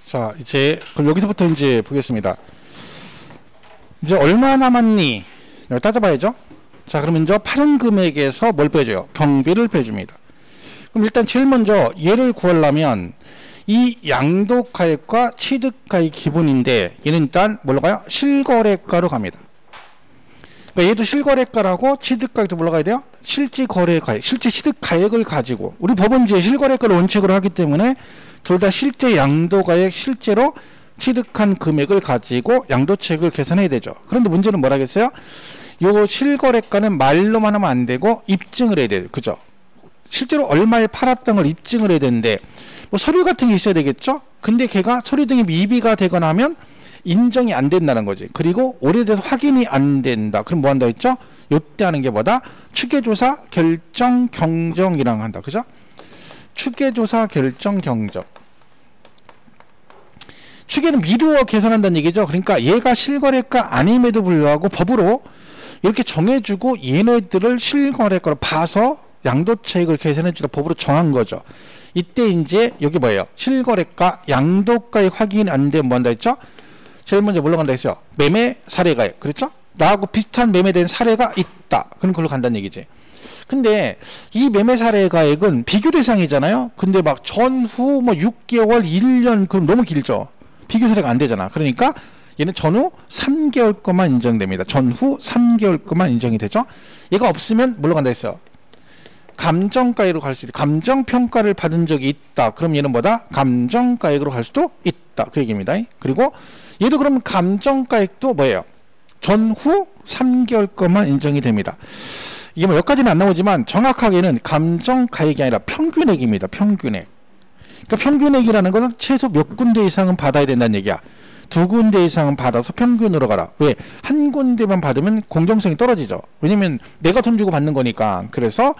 자, 이제 그럼 여기서부터 이제 보겠습니다. 이제 얼마 남았니? 따져봐야죠. 자, 그러면 이제 파는 금액에서 뭘 빼줘요? 경비를 빼줍니다. 그럼 일단 제일 먼저 얘를 구하려면 이 양도가액과 취득가액 기본인데 얘는 일단 뭘로 가요? 실거래가로 갑니다. 그러니까 얘도 실거래가라고 취득가액도 뭘로 가야 돼요? 실제거래가액, 실제 취득가액을 가지고 우리 법원지에 실거래가를 원칙으로 하기 때문에 둘 다 실제 양도가액, 실제로 취득한 금액을 가지고 양도책을 계산해야 되죠. 그런데 문제는 뭐라겠어요? 요 실거래가는 말로만 하면 안 되고 입증을 해야 돼요. 그죠? 실제로 얼마에 팔았던 걸 입증을 해야 되는데 뭐 서류 같은 게 있어야 되겠죠? 근데 걔가 서류 등이 미비가 되거나 하면 인정이 안 된다는 거지. 그리고 오래돼서 확인이 안 된다. 그럼 뭐 한다 했죠? 요때 하는 게 뭐다? 추계조사 결정 경정이라고 한다. 그죠? 추계조사 결정 경정. 추계는 미루어 계산한다는 얘기죠. 그러니까 얘가 실거래가 아님에도 불구하고 법으로 이렇게 정해주고 얘네들을 실거래가로 봐서 양도차익을 계산해주다 법으로 정한 거죠. 이때 이제 여기 뭐예요? 실거래가 양도가액 확인이 안 되면 뭐 한다 했죠? 제일 먼저 뭘로 간다 했어요? 매매 사례가액. 그랬죠? 나하고 비슷한 매매된 사례가 있다. 그럼 그걸로 간다는 얘기지. 근데 이 매매 사례가액은 비교 대상이잖아요. 근데 막 전후 뭐 6개월, 1년 그럼 너무 길죠. 비교 사례가 안 되잖아. 그러니까 얘는 전후 3개월 것만 인정됩니다. 전후 3개월 것만 인정이 되죠. 얘가 없으면 뭘로 간다 했어요? 감정가액으로 갈 수 있다. 감정평가를 받은 적이 있다. 그럼 얘는 뭐다? 감정가액으로 갈 수도 있다. 그 얘기입니다. 그리고 얘도 그럼 감정가액도 뭐예요? 전후 3개월 것만 인정이 됩니다. 이게 뭐 여기까지는 안 나오지만 정확하게는 감정가액이 아니라 평균액입니다. 평균액. 그러니까 평균액이라는 것은 최소 몇 군데 이상은 받아야 된다는 얘기야. 2군데 이상은 받아서 평균으로 가라. 왜? 한 군데만 받으면 공정성이 떨어지죠. 왜냐면 내가 돈 주고 받는 거니까. 그래서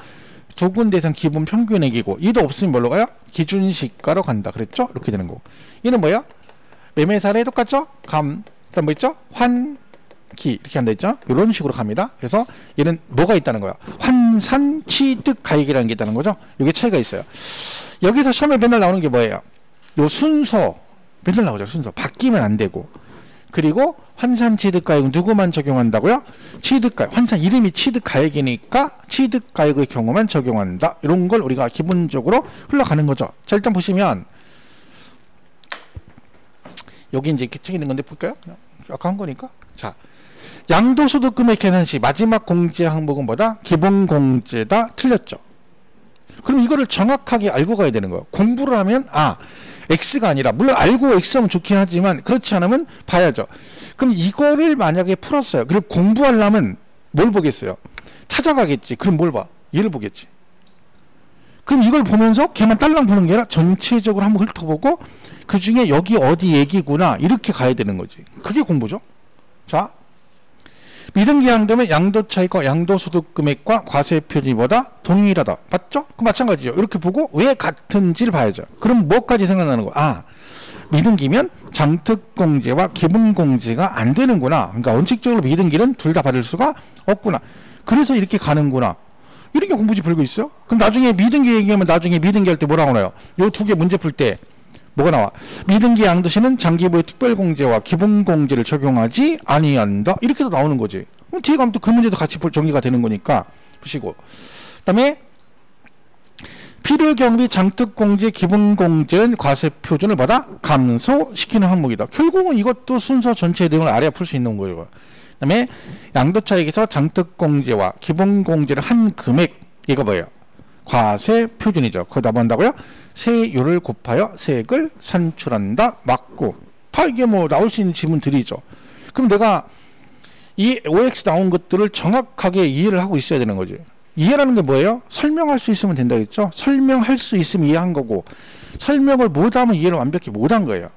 2군데 이상 기본 평균액이고 얘도 없으면 뭘로 가요? 기준시가로 간다. 그랬죠? 이렇게 되는 거고. 얘는 뭐야? 매매 사례 똑같죠? 그다음 뭐 있죠? 환기 이렇게 한다 했죠? 이런 식으로 갑니다. 그래서 얘는 뭐가 있다는 거야? 환산 취득 가액이라는 게 있다는 거죠. 이게 차이가 있어요. 여기서 시험에 맨날 나오는 게 뭐예요? 요 순서 맨날 나오죠. 순서 바뀌면 안 되고. 그리고 환산 취득가액은 누구만 적용한다고요? 취득가액. 환산 이름이 취득가액이니까 취득가액의 경우만 적용한다. 이런 걸 우리가 기본적으로 흘러가는 거죠. 자, 일단 보시면 여기 이제 이렇게 책 있는 건데 볼까요? 아까 한 거니까. 자, 양도소득금액 계산 시 마지막 공제 항목은 뭐다? 기본공제다. 틀렸죠. 그럼 이거를 정확하게 알고 가야 되는 거예요. 공부를 하면 X가 아니라 물론 알고 X하면 좋긴 하지만 그렇지 않으면 봐야죠. 그럼 이거를 만약에 풀었어요. 그리고 공부하려면 뭘 보겠어요? 찾아가겠지. 그럼 뭘 봐? 얘를 보겠지. 그럼 이걸 보면서 걔만 딸랑 보는 게 아니라 전체적으로 한번 훑어보고 그 중에 여기 어디 얘기구나 이렇게 가야 되는 거지. 그게 공부죠. 자, 미등기 양도면 양도차익과 양도소득금액과 과세표준보다 동일하다. 맞죠? 그 마찬가지죠. 이렇게 보고 왜 같은지를 봐야죠. 그럼 뭐까지 생각나는 거야? 미등기면 장특공제와 기본공제가 안 되는구나. 그러니까 원칙적으로 미등기는 둘 다 받을 수가 없구나. 그래서 이렇게 가는구나. 이렇게 공부지 풀고 있어요. 그럼 나중에 미등기 얘기하면 나중에 미등기 할 때 뭐라고 나와요? 요 두 개 문제 풀 때 뭐가 나와? 미등기 양도시는 장기부의 특별공제와 기본공제를 적용하지 아니한다. 이렇게도 나오는 거지. 그럼 뒤에 가면 또 그 문제도 같이 정리가 되는 거니까 보시고. 그 다음에 필요경비 장특공제 기본공제는 과세표준을 받아 감소시키는 항목이다. 결국은 이것도 순서 전체 내용을 알아야 풀 수 있는 거예요. 그 다음에 양도차익에서 장특공제와 기본공제를 한 금액 이거 뭐예요? 과세표준이죠. 거기다 뭐 한다고요? 세율을 곱하여 세액을 산출한다. 맞고. 다 이게 뭐 나올 수 있는 지문들이죠. 그럼 내가 이 OX 나온 것들을 정확하게 이해를 하고 있어야 되는 거지. 이해라는 게 뭐예요? 설명할 수 있으면 된다 했죠. 설명할 수 있으면 이해한 거고 설명을 못하면 이해를 완벽히 못한 거예요.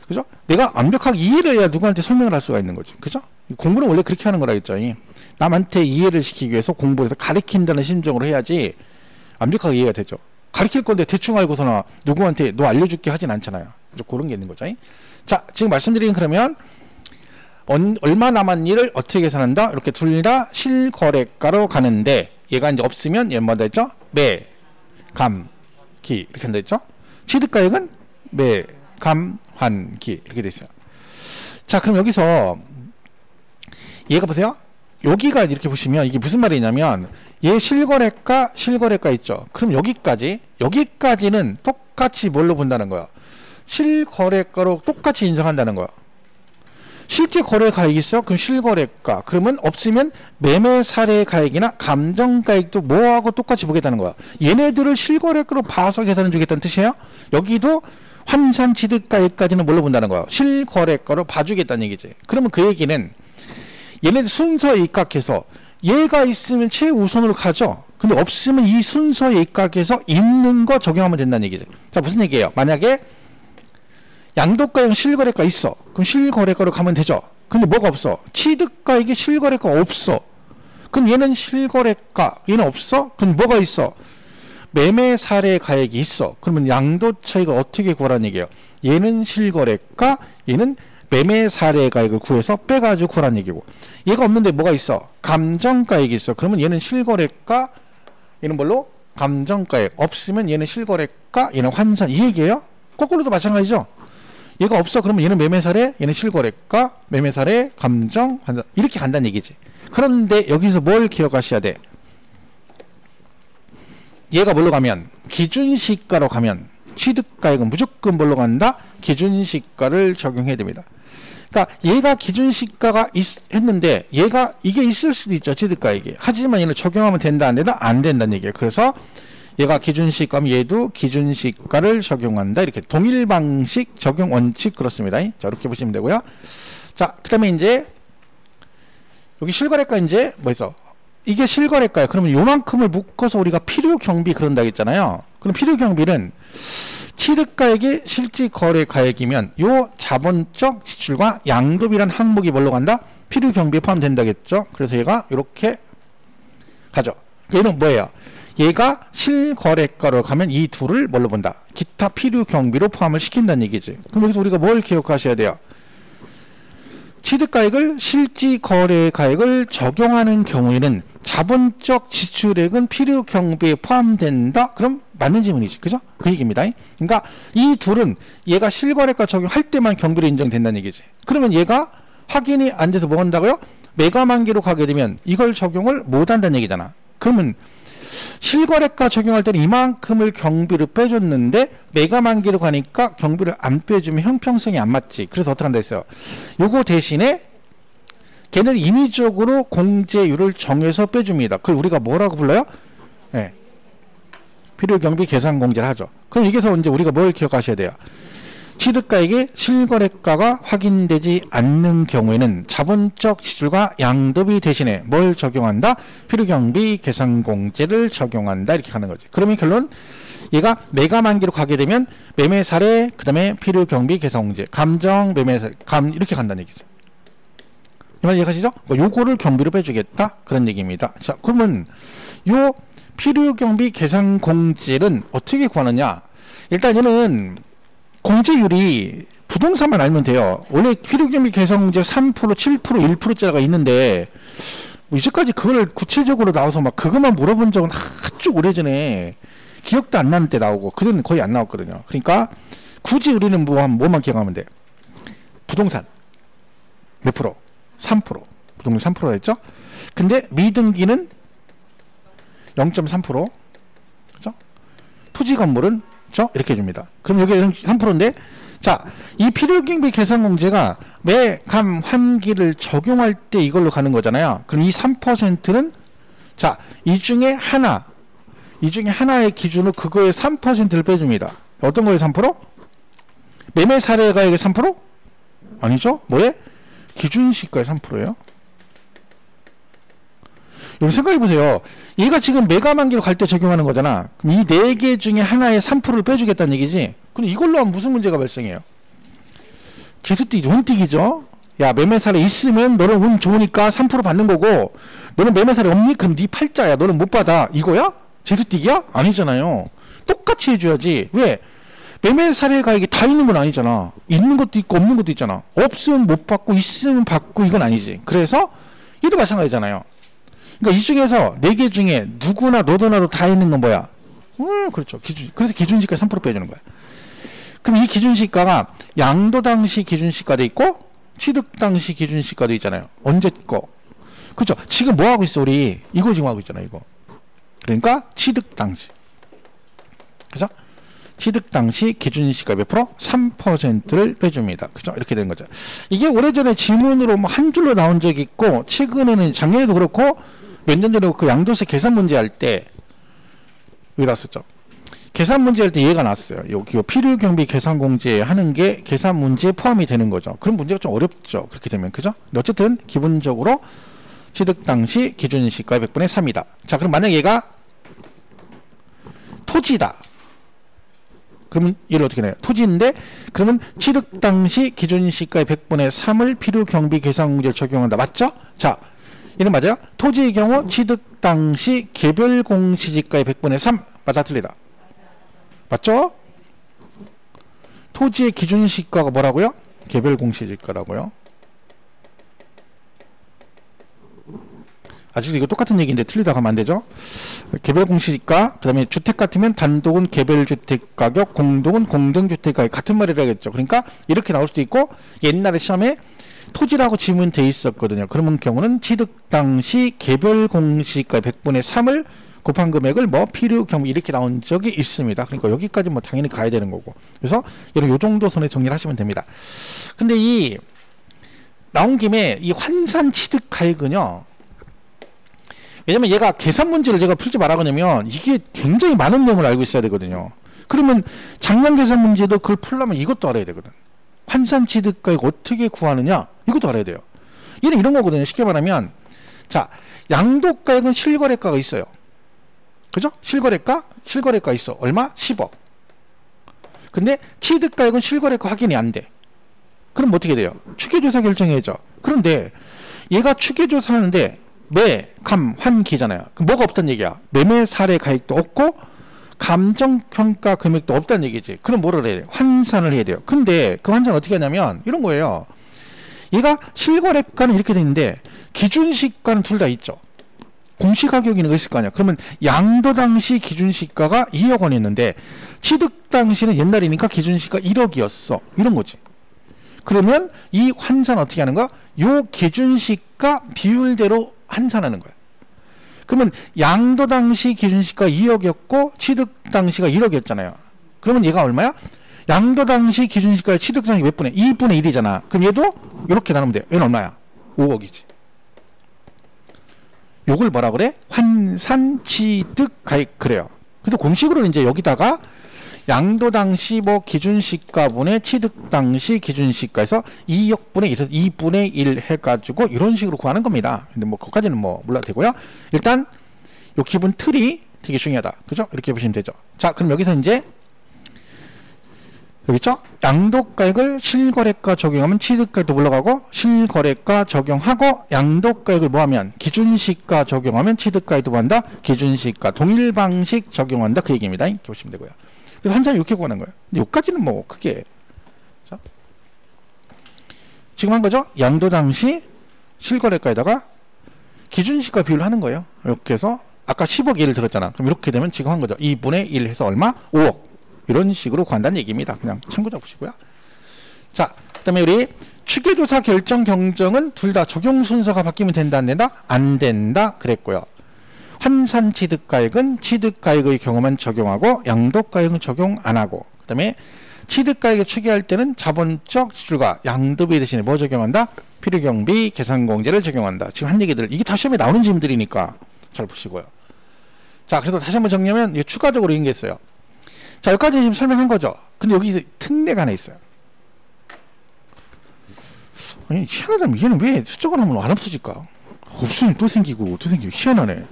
그죠? 내가 완벽하게 이해를 해야 누구한테 설명을 할 수가 있는 거지. 그죠? 공부는 원래 그렇게 하는 거라 했죠. 남한테 이해를 시키기 위해서 공부를 해서 가르친다는 심정으로 해야지 완벽하게 이해가 되죠. 가르칠 건데 대충 알고서나 누구한테 너 알려줄게 하진 않잖아요. 그런 게 있는 거죠. 자, 지금 말씀드린 그러면 얼마 남았니를 어떻게 계산한다? 이렇게 둘 다 실거래가로 가는데 얘가 이제 없으면 얘 뭐다 했죠? 매, 감, 기 이렇게 한다 했죠? 취득가액은 매, 매감환기 이렇게 돼 있어요. 자, 그럼 여기서 얘가 보세요. 여기가 이렇게 보시면 이게 무슨 말이냐면 얘 실거래가 있죠. 그럼 여기까지는 똑같이 뭘로 본다는 거야. 실거래가로 똑같이 인정한다는 거야. 실제 거래가액이 있어? 그럼 실거래가. 그러면 없으면 매매사례가액이나 감정가액도 뭐하고 똑같이 보겠다는 거야. 얘네들을 실거래가로 봐서 계산해 주겠다는 뜻이에요. 여기도 환산취득가액까지는 뭘로 본다는 거야. 실거래가로 봐주겠다는 얘기지. 그러면 그 얘기는 얘네들 순서에 입각해서 얘가 있으면 최우선으로 가죠. 근데 없으면 이 순서에 입각해서 있는 거 적용하면 된다는 얘기지. 자, 무슨 얘기예요? 만약에 양도가형 실거래가 있어. 그럼 실거래가로 가면 되죠. 근데 뭐가 없어? 취득가액이 실거래가 없어. 그럼 얘는 실거래가, 얘는 없어? 그럼 뭐가 있어? 매매사례가액이 있어. 그러면 양도 차익을 어떻게 구하라는 얘기예요? 얘는 실거래가, 얘는 매매사례가액을 구해서 빼가지고 구하라는 얘기고, 얘가 없는데 뭐가 있어? 감정가액이 있어. 그러면 얘는 실거래가, 얘는 뭘로? 감정가액. 없으면 얘는 실거래가, 얘는 환산. 이 얘기예요? 거꾸로도 마찬가지죠. 얘가 없어. 그러면 얘는 매매사례, 얘는 실거래가, 매매사례, 감정, 환산. 이렇게 간다는 얘기지. 그런데 여기서 뭘 기억하셔야 돼? 얘가 뭘로 가면? 기준시가로 가면 취득가액은 무조건 뭘로 간다? 기준시가를 적용해야 됩니다. 그러니까 얘가 기준시가가 했는데 얘가 이게 있을 수도 있죠. 취득가액이. 하지만 얘는 적용하면 된다 안 된다? 안 된다는 얘기예요. 그래서 얘가 기준시가면 얘도 기준시가를 적용한다. 이렇게 동일 방식 적용 원칙 그렇습니다. 자, 이렇게 보시면 되고요. 자, 그 다음에 이제 여기 실거래가 이제 뭐 있어? 이게 실거래가예요. 그러면 요만큼을 묶어서 우리가 필요경비 그런다 했잖아요. 그럼 필요경비는 취득가액이 실질거래가액이면 요 자본적 지출과 양도비란 항목이 뭘로 간다? 필요경비에 포함된다겠죠. 그래서 얘가 이렇게 가죠. 얘는 뭐예요? 얘가 실거래가로 가면 이 둘을 뭘로 본다? 기타 필요경비로 포함을 시킨다는 얘기지. 그럼 여기서 우리가 뭘 기억하셔야 돼요? 취득가액을 실질거래가액을 적용하는 경우에는 자본적 지출액은 필요경비에 포함된다? 그럼 맞는 질문이지. 그죠? 그 얘기입니다. 그러니까 이 둘은 얘가 실거래가 적용할 때만 경비로 인정된다는 얘기지. 그러면 얘가 확인이 안 돼서 뭐 한다고요? 매감환기로 가게 되면 이걸 적용을 못 한다는 얘기잖아. 그러면 실거래가 적용할 때는 이만큼을 경비를 빼줬는데 매감환기로 가니까 경비를 안 빼주면 형평성이 안 맞지. 그래서 어떻게 한다 했어요? 요거 대신에 걔는 임의적으로 공제율을 정해서 빼줍니다. 그걸 우리가 뭐라고 불러요? 네. 필요경비 계산 공제를 하죠. 그럼 여기서 이제 우리가 뭘 기억하셔야 돼요? 취득가액의 실거래가가 확인되지 않는 경우에는 자본적 지출과 양도비 대신에 뭘 적용한다? 필요경비 계산공제를 적용한다. 이렇게 가는 거지. 그러면 결론 얘가 매감환기로 가게 되면 매매사례, 그 다음에 필요경비 계산공제, 감정, 매매사례, 이렇게 간다는 얘기죠. 이 말 이해가시죠? 요거를 경비로 빼주겠다. 그런 얘기입니다. 자, 그러면 요 필요경비 계산공제는 어떻게 구하느냐? 일단 얘는 공제율이 부동산만 알면 돼요. 원래 필요경비 계산공제 3%, 7%, 1%짜리가 있는데 뭐 이제까지 그걸 구체적으로 나와서 막 그것만 물어본 적은 아주 오래전에 기억도 안 나는 때 나오고 그때는 거의 안 나왔거든요. 그러니까 굳이 우리는 뭐만 기억하면 돼? 부동산 몇 프로? 3%. 부동산 3%라 했죠? 근데 미등기는 0.3%. 그죠? 토지 건물은 이렇게 줍니다. 그럼 여기 3%인데, 자, 이 필요경비 계산공제가 매감환기를 적용할 때 이걸로 가는 거잖아요. 그럼 이 3%는, 자, 이 중에 하나의 기준으로 그거의 3%를 빼줍니다. 어떤 거에 3%? 매매 사례가액의 3%? 아니죠? 뭐에? 기준시가의 3%예요. 여러분 생각해보세요. 얘가 지금 매감환기로 갈 때 적용하는 거잖아. 그럼 이 4개 중에 하나의 3%를 빼주겠다는 얘기지. 그럼 이걸로 하면 무슨 문제가 발생해요? 개수띠기, 운띠기죠. 야, 매매사례 있으면 너는 운 좋으니까 3% 받는 거고, 너는 매매사례 없니? 그럼 네 팔자야. 너는 못 받아. 이거야? 재수띠기야? 아니잖아요. 똑같이 해줘야지. 왜? 매매사례 가액이 다 있는 건 아니잖아. 있는 것도 있고 없는 것도 있잖아. 없으면 못 받고 있으면 받고 이건 아니지. 그래서 얘도 마찬가지잖아요. 그러니까 이 중에서 4개 중에 누구나 너도 나도 다 있는 건 뭐야? 그렇죠. 그래서 기준시가에 3% 빼주는 거야. 그럼 이 기준시가가 양도 당시 기준시가도 있고 취득 당시 기준시가도 있잖아요. 언제 거? 그죠? 지금 뭐 하고 있어 우리? 이거 지금 하고 있잖아요. 이거. 그러니까 취득 당시. 그죠? 취득 당시 기준시가 몇 프로? 3%를 빼줍니다. 그죠? 이렇게 되는 거죠. 이게 오래전에 지문으로 뭐 한 줄로 나온 적이 있고, 최근에는 작년에도 그렇고, 몇 년 전에 그 양도세 계산 문제 할 때, 여기 나왔었죠. 계산 문제 할 때 얘가 나왔어요. 여기 필요 경비 계산 공제 하는 게 계산 문제에 포함이 되는 거죠. 그런 문제가 좀 어렵죠. 그렇게 되면. 그죠? 근데 어쨌든, 기본적으로 취득 당시 기준시가의 100분의 3이다. 자, 그럼 만약 얘가 토지다. 그러면 얘를 어떻게 내요? 토지인데 그러면 취득 당시 기준시가의 100분의 3을 필요 경비 계산 공제를 적용한다. 맞죠? 자, 이는 맞아요? 토지의 경우 취득 당시 개별 공시지가의 100분의 3 맞아 틀리다. 맞죠? 토지의 기준시가가 뭐라고요? 개별 공시지가라고요. 아직도 이거 똑같은 얘기인데 틀리다가 하면 안 되죠. 개별 공시지가, 그 다음에 주택 같으면 단독은 개별주택 가격, 공동은 공동주택 가격, 같은 말이라 겠죠. 그러니까 이렇게 나올 수도 있고, 옛날에 시험에 토지라고 지문 돼 있었거든요. 그러면 경우는 취득 당시 개별 공시지가 100분의 3을 곱한 금액을 뭐 필요 경비 이렇게 나온 적이 있습니다. 그러니까 여기까지 뭐 당연히 가야 되는 거고. 그래서 여러분 요 정도 선에 정리를 하시면 됩니다. 근데 이 나온 김에 이 환산 취득 가액은요, 왜냐면 얘가 계산 문제를 제가 풀지 말아가냐면 이게 굉장히 많은 내용을 알고 있어야 되거든요. 그러면 작년 계산 문제도 그걸 풀려면 이것도 알아야 되거든. 환산 취득가액 어떻게 구하느냐 이것도 알아야 돼요. 얘는 이런 거거든요. 쉽게 말하면 자, 양도가액은 실거래가가 있어요. 그죠? 실거래가 있어. 얼마? 10억. 근데 취득가액은 실거래가 확인이 안 돼. 그럼 어떻게 돼요? 추계조사 결정해야죠. 그런데 얘가 추계조사 하는데 매, 감, 환, 기잖아요. 그럼 뭐가 없다는 얘기야? 매매 사례 가액도 없고 감정평가 금액도 없다는 얘기지. 그럼 뭐를 해야 돼요? 환산을 해야 돼요. 근데 그 환산을 어떻게 하냐면 이런 거예요. 얘가 실거래가는 이렇게 돼 있는데 기준시가는 둘 다 있죠. 공시가격이 있을 거 아니야. 그러면 양도 당시 기준시가가 2억 원이었는데 취득 당시는 옛날이니까 기준시가 1억이었어. 이런 거지. 그러면 이 환산 어떻게 하는 거야? 요 기준시가 비율대로 환산하는 거야. 그러면 양도 당시 기준시가 2억이었고 취득 당시가 1억이었잖아요. 그러면 얘가 얼마야? 양도 당시 기준시가 취득 당시 몇 분의? 2분의 1이잖아. 그럼 얘도 이렇게 나누면 돼. 얘는 얼마야? 5억이지. 요걸 뭐라 그래? 환산 취득 가액 그래요. 그래서 공식으로는 이제 여기다가 양도 당시 뭐 기준시가분의 취득 당시 기준시가에서 2억분의 1에서 2분의 1 해가지고 이런 식으로 구하는 겁니다. 근데 뭐 그것까지는 뭐 몰라도 되고요. 일단 요 기본 틀이 되게 중요하다. 그죠? 이렇게 보시면 되죠. 자, 그럼 여기서 이제 여기 있죠? 양도가액을 실거래가 적용하면 취득가액도 물러가고 실거래가 적용하고 양도가액을 뭐하면 기준시가 적용하면 취득가액도 뭐한다? 기준시가 동일 방식 적용한다. 그 얘기입니다. 이렇게 보시면 되고요. 그래서 환산이 이렇게 구하는 거예요. 근데 여기까지는 뭐 크게 자, 지금 한 거죠? 양도 당시 실거래가에다가 기준시가 비율을 하는 거예요. 이렇게 해서 아까 10억 예를 들었잖아. 그럼 이렇게 되면 지금 한 거죠. 2분의 1 해서 얼마? 5억. 이런 식으로 구한다는 얘기입니다. 그냥 참고 잡으시고요. 자, 그 다음에 우리 추계조사 결정 경정은 둘 다 적용 순서가 바뀌면 된다 안 된다? 안 된다 그랬고요. 환산 취득가액은 취득가액의 경우만 적용하고 양도가액은 적용 안 하고, 그 다음에 취득가액을 추계할 때는 자본적 지출과 양도비 대신에 뭐 적용한다? 필요경비 계산공제를 적용한다. 지금 한 얘기들 이게 다 시험에 나오는 질문들이니까 잘 보시고요. 자, 그래서 다시 한번 정리하면 이게 추가적으로 이런 게 있어요. 자, 여기까지 지금 설명한 거죠. 근데 여기 특례가 하나 있어요. 아니, 희한하다면 얘는 왜 수적을 하면 안 없어질까? 없으면 또 생기고 또 생기고 희한하네.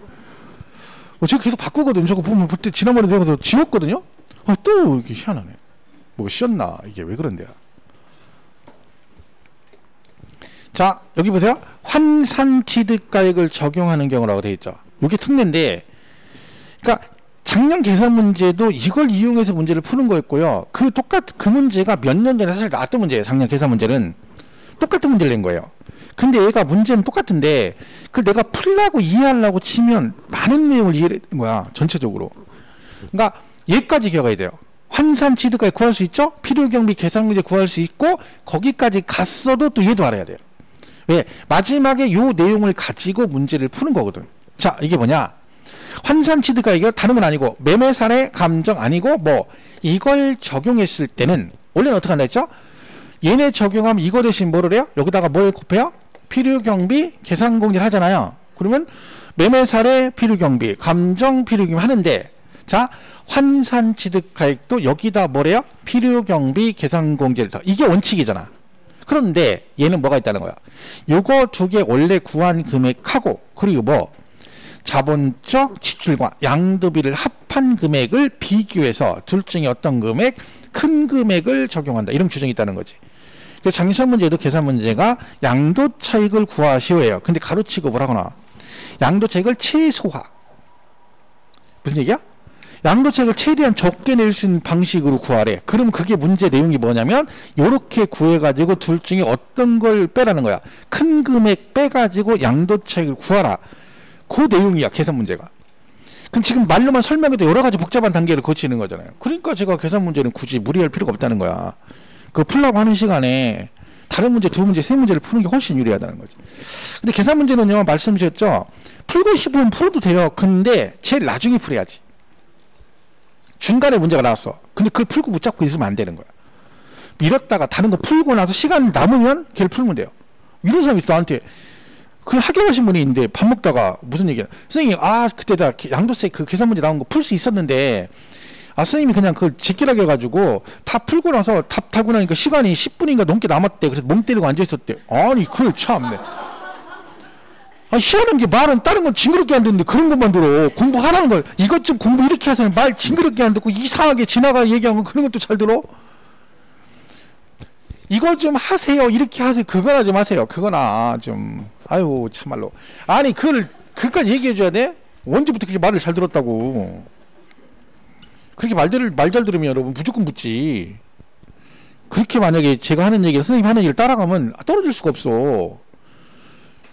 제가 계속 바꾸거든요. 저거 보면 그때 지난번에 내가 지웠거든요. 아, 또 이게 희한하네. 뭐가 씌었나? 이게 왜 그런데요? 자, 여기 보세요. 환산 취득가액을 적용하는 경우라고 되어 있죠. 이게 특례인데, 그러니까 작년 계산 문제도 이걸 이용해서 문제를 푸는 거였고요. 그 문제가 몇 년 전에 사실 나왔던 문제예요. 작년 계산 문제는 똑같은 문제를 낸 거예요. 근데 얘가 문제는 똑같은데 그걸 내가 풀라고 이해하려고 치면 많은 내용을 이해하는 거야. 전체적으로. 그러니까 얘까지 기억해야 돼요. 환산 취득가액 구할 수 있죠? 필요경비 계산 문제 구할 수 있고 거기까지 갔어도 또 얘도 알아야 돼요. 왜? 마지막에 요 내용을 가지고 문제를 푸는 거거든. 자, 이게 뭐냐? 환산 취득가액이 다른 건 아니고 매매사례 감정 아니고 뭐 이걸 적용했을 때는 원래는 어떻게 한다 했죠? 얘네 적용하면 이거 대신 뭐를 해요? 여기다가 뭘 곱해요? 필요경비 계산 공제를 하잖아요. 그러면 매매사례 필요경비 감정 필요경비 하는데 자 환산 취득가액도 여기다 뭐래요? 필요경비 계산 공제를 더 이게 원칙이잖아. 그런데 얘는 뭐가 있다는 거야? 요거 두 개 원래 구한 금액하고 그리고 뭐 자본적 지출과 양도비를 합한 금액을 비교해서 둘 중에 어떤 금액 큰 금액을 적용한다 이런 규정이 있다는 거지. 그래서 장시험 문제도 계산 문제가 양도 차익을 구하시오예요. 근데 가로치고 뭐라거나 양도 차익을 최소화 무슨 얘기야? 양도 차익을 최대한 적게 낼 수 있는 방식으로 구하래. 그럼 그게 문제 내용이 뭐냐면 요렇게 구해가지고 둘 중에 어떤 걸 빼라는 거야. 큰 금액 빼가지고 양도 차익을 구하라. 그 내용이야 계산 문제가. 그럼 지금 말로만 설명해도 여러 가지 복잡한 단계를 거치는 거잖아요. 그러니까 제가 계산 문제는 굳이 무리할 필요가 없다는 거야. 그거 풀라고 하는 시간에 다른 문제 두 문제 세 문제를 푸는 게 훨씬 유리하다는 거지. 근데 계산 문제는요 말씀드렸죠. 풀고 싶으면 풀어도 돼요. 근데 제일 나중에 풀어야지. 중간에 문제가 나왔어. 근데 그걸 풀고 붙잡고 있으면 안 되는 거야. 미뤘다가 다른 거 풀고 나서 시간 남으면 걔를 풀면 돼요. 이런 사람 있어 나한테. 그 합격하신 분이 있는데 밥 먹다가 무슨 얘기야. 선생님 그때다 양도세 그 계산 문제 나온 거 풀 수 있었는데 선생님이 그냥 그걸 제끼라게 해가지고 다 풀고 나서 답 달고 나니까 시간이 10분인가 넘게 남았대. 그래서 멍 때리고 앉아있었대. 아니 그걸 참네. 희한한 게 말은 다른 건 징그럽게 안 듣는데 그런 것만 들어. 공부하라는 걸 이것 좀 공부 이렇게 하세요. 말 징그럽게 안 듣고 이상하게 지나가 얘기하면 그런 것도 잘 들어. 이거 좀 하세요. 이렇게 하세요. 그거나 좀 하세요. 그거나 좀 아유 참말로. 아니 그까지 얘기해 줘야 돼? 언제부터 그렇게 말을 잘 들었다고. 그렇게 말 잘 들으면 여러분 무조건 붙지. 그렇게 만약에 제가 하는 얘기 선생님 하는 얘기를 따라가면 떨어질 수가 없어.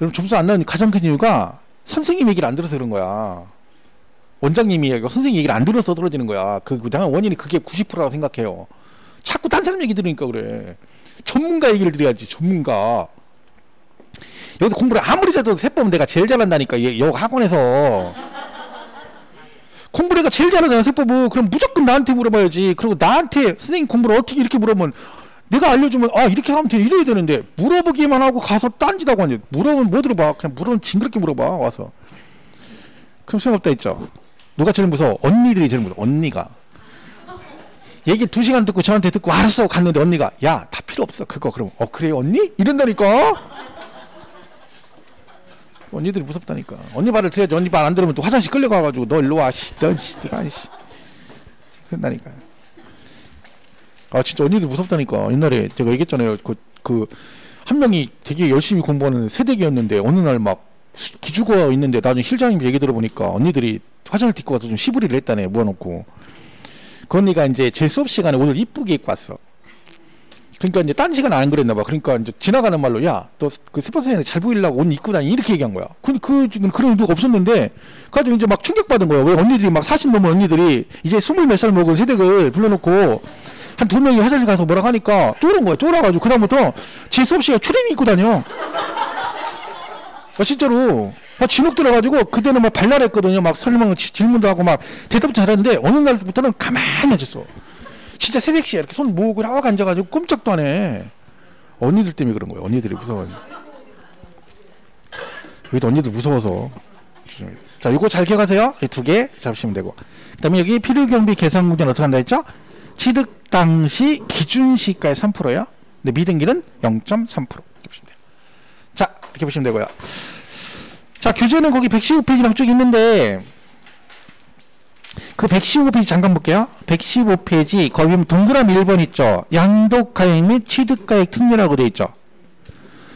여러분 점수 안 나는 가장 큰 이유가 선생님 얘기를 안 들어서 그런 거야. 원장님이 얘기가 선생님 얘기를 안 들어서 떨어지는 거야. 내가 원인이 그게 90%라고 생각해요. 자꾸 딴 사람 얘기 들으니까 그래. 전문가 얘기를 들어야지. 전문가. 여기서 공부를 아무리 잘해도 세법은 내가 제일 잘한다니까. 여기 학원에서 공부를 내가 제일 잘하잖아 세법은. 그럼 무조건 나한테 물어봐야지. 그리고 나한테 선생님 공부를 어떻게 이렇게 물어보면 내가 알려주면 이렇게 하면 돼 이래야 되는데 물어보기만 하고 가서 딴짓하고 앉아. 물어보면 뭐 들어봐. 그냥 물어보면 징그럽게 물어봐 와서. 그럼 소용없다 했죠. 누가 제일 무서워? 언니들이 제일 무서워. 언니가 얘기 2시간 듣고 저한테 듣고 알았어 갔는데 언니가 야 다 필요 없어 그거. 그럼 그래 언니? 이런다니까. 언니들이 무섭다니까. 언니 말을 들어야지. 언니 말 안 들으면 또 화장실 끌려가가지고 너 일로 와 그런다니까. 진짜 언니들 무섭다니까. 옛날에 제가 얘기했잖아요. 한 명이 되게 열심히 공부하는 새댁이었는데 어느 날 막 기죽어 있는데 나중에 실장님 얘기 들어보니까 언니들이 화장을 딛고 와서 좀 시부리를 했다네. 모아놓고. 그 언니가 이제 제 수업 시간에 옷을 이쁘게 입고 왔어. 그러니까 이제 딴 시간 안 그랬나 봐. 그러니까 이제 지나가는 말로 야, 너 그 스포츠 선생님 잘 보이려고 옷 입고 다니 이렇게 얘기한 거야. 지금 그런 의도가 없었는데 가지고 이제 막 충격받은 거야. 왜 언니들이 막 40 넘은 언니들이 이제 20몇 살 먹은 세댁을 불러놓고 한 2명이 화장실 가서 뭐라고 하니까 쫄은 거야. 쫄아가지고 그다음부터 제 수업 시간에 추리닝 입고 다녀. 진짜로. 진옥 들어가지고 그때는 막 발랄했거든요. 막 설명 질문도 하고 막 대답도 잘했는데 어느 날부터는 가만히 앉았어. 진짜 새색시야. 이렇게 손 모으고 막 앉아가지고 꼼짝도 안 해. 언니들 때문에 그런 거예요. 언니들이 무서워. 여기도 언니들 무서워서. 자, 이거 잘 기억하세요. 이 2개 잡으시면 되고. 그 다음에 여기 필요경비 계산 문제는 어떻게 한다 했죠? 취득 당시 기준시가의 3%예요. 근데 미등기는 0.3% 이렇게 보시면 돼요. 자, 이렇게 보시면 되고요. 자, 교재는 거기 115페이지랑 쭉 있는데 그 115페이지 잠깐 볼게요. 115페이지 거기 보면 동그라미 1번 있죠. 양도가액 및 취득가액 특례라고 되어 있죠.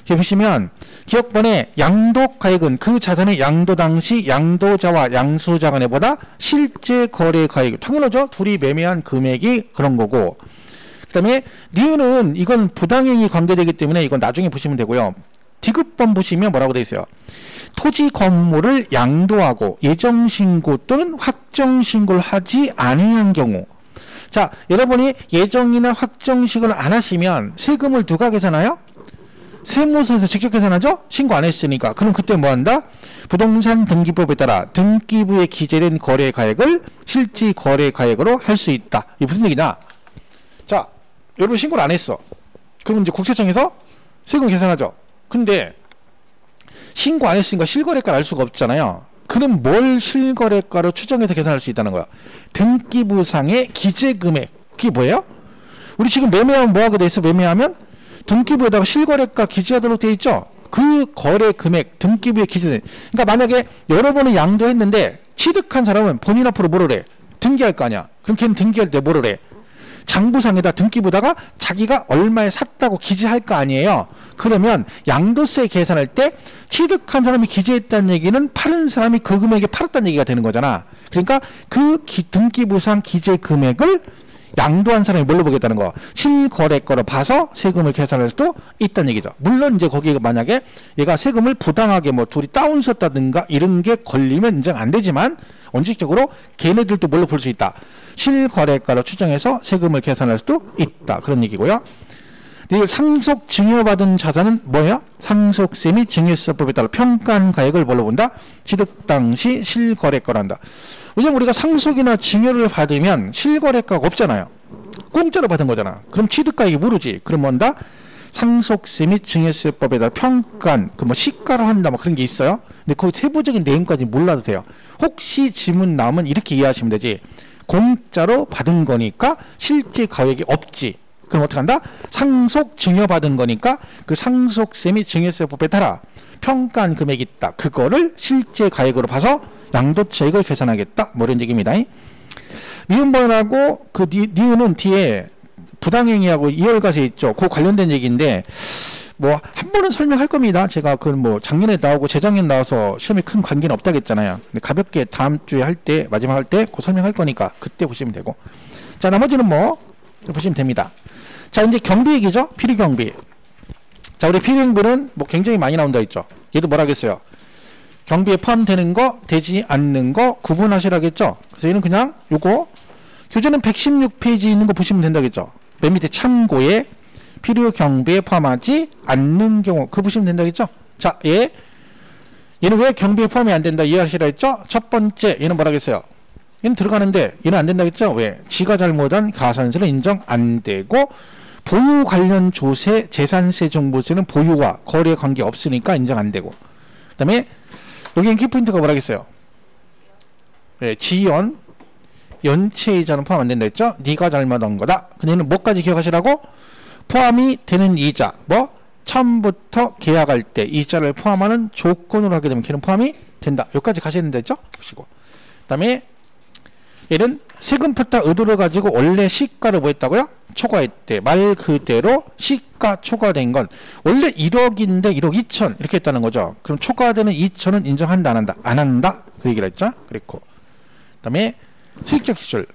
여기 보시면 기억번에 양도가액은 그 자산의 양도 당시 양도자와 양수자 간에 보다 실제 거래 가액. 당연하죠. 둘이 매매한 금액이 그런 거고. 그 다음에 니은은 이건 부당행위 관계되기 때문에 이건 나중에 보시면 되고요. 디귿번 보시면 뭐라고 되어 있어요. 토지 건물을 양도하고 예정신고 또는 확정신고를 하지 아니한 경우 자, 여러분이 예정이나 확정식을 안 하시면 세금을 누가 계산해요? 세무서에서 직접 계산하죠? 신고 안 했으니까. 그럼 그때 뭐 한다? 부동산 등기법에 따라 등기부에 기재된 거래가액을 실질 거래가액으로 할 수 있다. 이게 무슨 얘기냐? 자, 여러분 신고를 안 했어. 그럼 이제 국세청에서 세금 계산하죠. 근데 신고 안 했으니까 실거래가를 알 수가 없잖아요. 그럼 뭘 실거래가로 추정해서 계산할 수 있다는 거야? 등기부상의 기재금액. 그게 뭐예요? 우리 지금 매매하면 뭐하게 돼 있어? 매매하면 등기부에다가 실거래가 기재하도록 돼 있죠? 그 거래 금액 등기부에 기재된. 그러니까 만약에 여러 번을 양도했는데 취득한 사람은 본인 앞으로 뭐를 해? 등기할 거 아니야. 그럼 걔는 등기할 때 뭐를 해? 장부상에다 등기부다가 자기가 얼마에 샀다고 기재할 거 아니에요. 그러면 양도세 계산할 때 취득한 사람이 기재했다는 얘기는 팔은 사람이 그 금액에 팔았다는 얘기가 되는 거잖아. 그러니까 그 등기부상 기재 금액을 양도한 사람이 뭘로 보겠다는 거? 실거래가로 봐서 세금을 계산할 수도 있다는 얘기죠. 물론 이제 거기에 만약에 얘가 세금을 부당하게 뭐 둘이 다운 썼다든가 이런 게 걸리면 인정 안 되지만 원칙적으로 걔네들도 뭘로 볼 수 있다? 실거래가로 추정해서 세금을 계산할 수도 있다. 그런 얘기고요. 상속 증여받은 자산은 뭐예요? 상속세 및 증여세법에 따라 평가한 가액을 뭘로 본다? 취득 당시 실거래가로 한다. 왜냐면 우리가 상속이나 증여를 받으면 실거래가가 없잖아요. 공짜로 받은 거잖아. 그럼 취득가액이 모르지. 그럼 뭔다? 상속세 및 증여세법에 따라 평가한 그 뭐 시가로 한다 뭐 그런 게 있어요. 근데 거기 세부적인 내용까지 몰라도 돼요. 혹시 지문 나오면 이렇게 이해하시면 되지. 공짜로 받은 거니까 실제 가액이 없지. 그럼 어떻게 한다? 상속 증여받은 거니까 그 상속세 및 증여세법에 따라 평가한 금액이 있다. 그거를 실제 가액으로 봐서 양도차익을 계산하겠다. 뭐 이런 얘기입니다. 미음번하고 그 니은은 뒤에 부당행위하고 이월과세 있죠. 그 관련된 얘기인데 뭐 한 번은 설명할 겁니다. 제가 그 뭐 작년에 나오고 재작년 나와서 시험에 큰 관계는 없다겠잖아요. 근데 가볍게 다음 주에 할 때 마지막 할 때 그 설명할 거니까 그때 보시면 되고. 자, 나머지는 뭐 보시면 됩니다. 자, 이제 경비 얘기죠. 필요경비. 자, 우리 필요경비는 뭐 굉장히 많이 나온다 했죠. 얘도 뭐라 하겠어요? 경비에 포함되는 거, 되지 않는 거 구분하시라겠죠. 그래서 얘는 그냥 요거 교재는 116페이지 있는 거 보시면 된다겠죠. 맨 밑에 참고에 필요 경비에 포함하지 않는 경우 그거 보시면 된다겠죠. 자, 얘는 왜 경비에 포함이 안 된다 이해하시라 했죠. 첫 번째 얘는 뭐라 하겠어요? 얘는 들어가는데 얘는 안 된다겠죠. 왜? 지가 잘못한 가산세는 인정 안 되고 보유 관련 조세 재산세 정보세는 보유와 거래 관계 없으니까 인정 안 되고. 그 다음에 여기는 키포인트가 뭐라 하겠어요? 네, 지연 연체이자는 포함 안 된다 했죠. 네가 잘못한 거다. 근데 얘는 뭐까지 기억하시라고? 포함이 되는 이자, 뭐 처음부터 계약할 때 이자를 포함하는 조건으로 하게 되면 걔는 포함이 된다. 여기까지 가셔야 된다 했죠. 보시고. 그 다음에 얘는 세금 부탁 의도를 가지고 원래 시가를 뭐 했다고요? 초과했대. 말 그대로 시가 초과된 건 원래 1억인데 1억 2천 이렇게 했다는 거죠. 그럼 초과되는 2천은 인정한다 안 한다? 안 한다. 그 얘기를 했죠. 그랬고. 그 다음에 수익적 지출.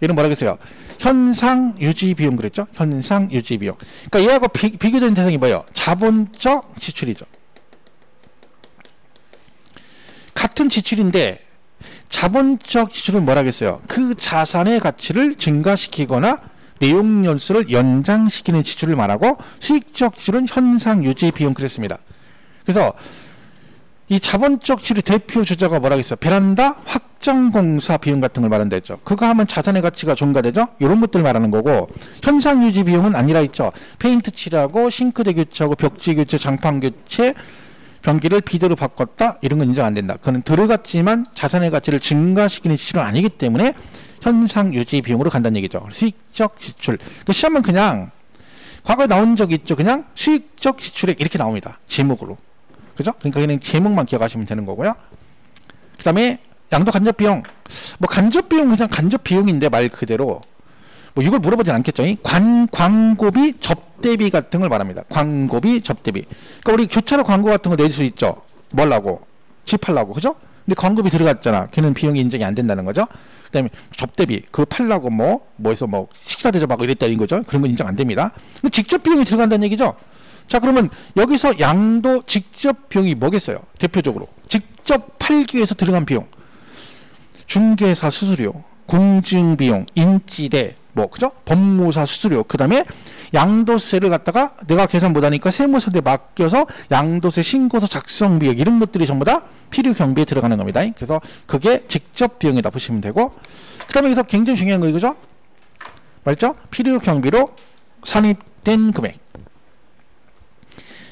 얘는 뭐라 그랬어요? 현상 유지 비용 그랬죠? 현상 유지 비용. 그러니까 얘하고 비교된 대상이 뭐예요? 자본적 지출이죠. 같은 지출인데 자본적 지출은 뭐라 그랬어요? 그 자산의 가치를 증가시키거나 내용 연수를 연장시키는 지출을 말하고 수익적 지출은 현상 유지 비용 그랬습니다. 그래서 이 자본적 지출의 대표 주자가 뭐라 그랬어요? 베란다 확장공사 비용 같은 걸 말한다 했죠. 그거 하면 자산의 가치가 증가되죠? 이런 것들 말하는 거고 현상 유지 비용은 아니라 했죠. 페인트 칠하고 싱크대 교체하고 벽지 교체, 장판 교체 변기를 비대로 바꿨다 이런 건 인정 안 된다. 그건 들어갔지만 자산의 가치를 증가시키는 지출은 아니기 때문에 현상 유지 비용으로 간다는 얘기죠. 수익적 지출. 시험은 그냥 과거에 나온 적이 있죠. 그냥 수익적 지출액 이렇게 나옵니다. 제목으로. 그죠? 그러니까 그냥 제목만 기억하시면 되는 거고요. 그 다음에 양도 간접 비용. 뭐 간접 비용은 그냥 간접 비용인데 말 그대로 뭐 이걸 물어보진 않겠죠. 광고비, 접대비 같은 걸 말합니다. 광고비, 접대비. 그러니까 우리 교차로 광고 같은 거 낼 수 있죠. 뭘라고? 집하려고. 그죠? 근데 광고비 들어갔잖아. 걔는 비용이 인정이 안 된다는 거죠. 그 다음에 접대비. 그거 팔라고 뭐해서 뭐 식사 대접하고 이랬다는 거죠. 그런 건 인정 안 됩니다. 근데 직접 비용이 들어간다는 얘기죠. 자, 그러면 여기서 양도 직접 비용이 뭐겠어요? 대표적으로. 직접 팔기 위해서 들어간 비용. 중개사 수수료, 공증비용, 인지대, 뭐 그죠? 법무사 수수료, 그 다음에 양도세를 갖다가 내가 계산 못하니까 세무서한테 맡겨서 양도세 신고서 작성 비용, 이런 것들이 전부 다 필요 경비에 들어가는 겁니다. 그래서 그게 직접 비용이다 보시면 되고, 그 다음에 여기서 굉장히 중요한 거 이거죠? 맞죠? 필요 경비로 산입된 금액.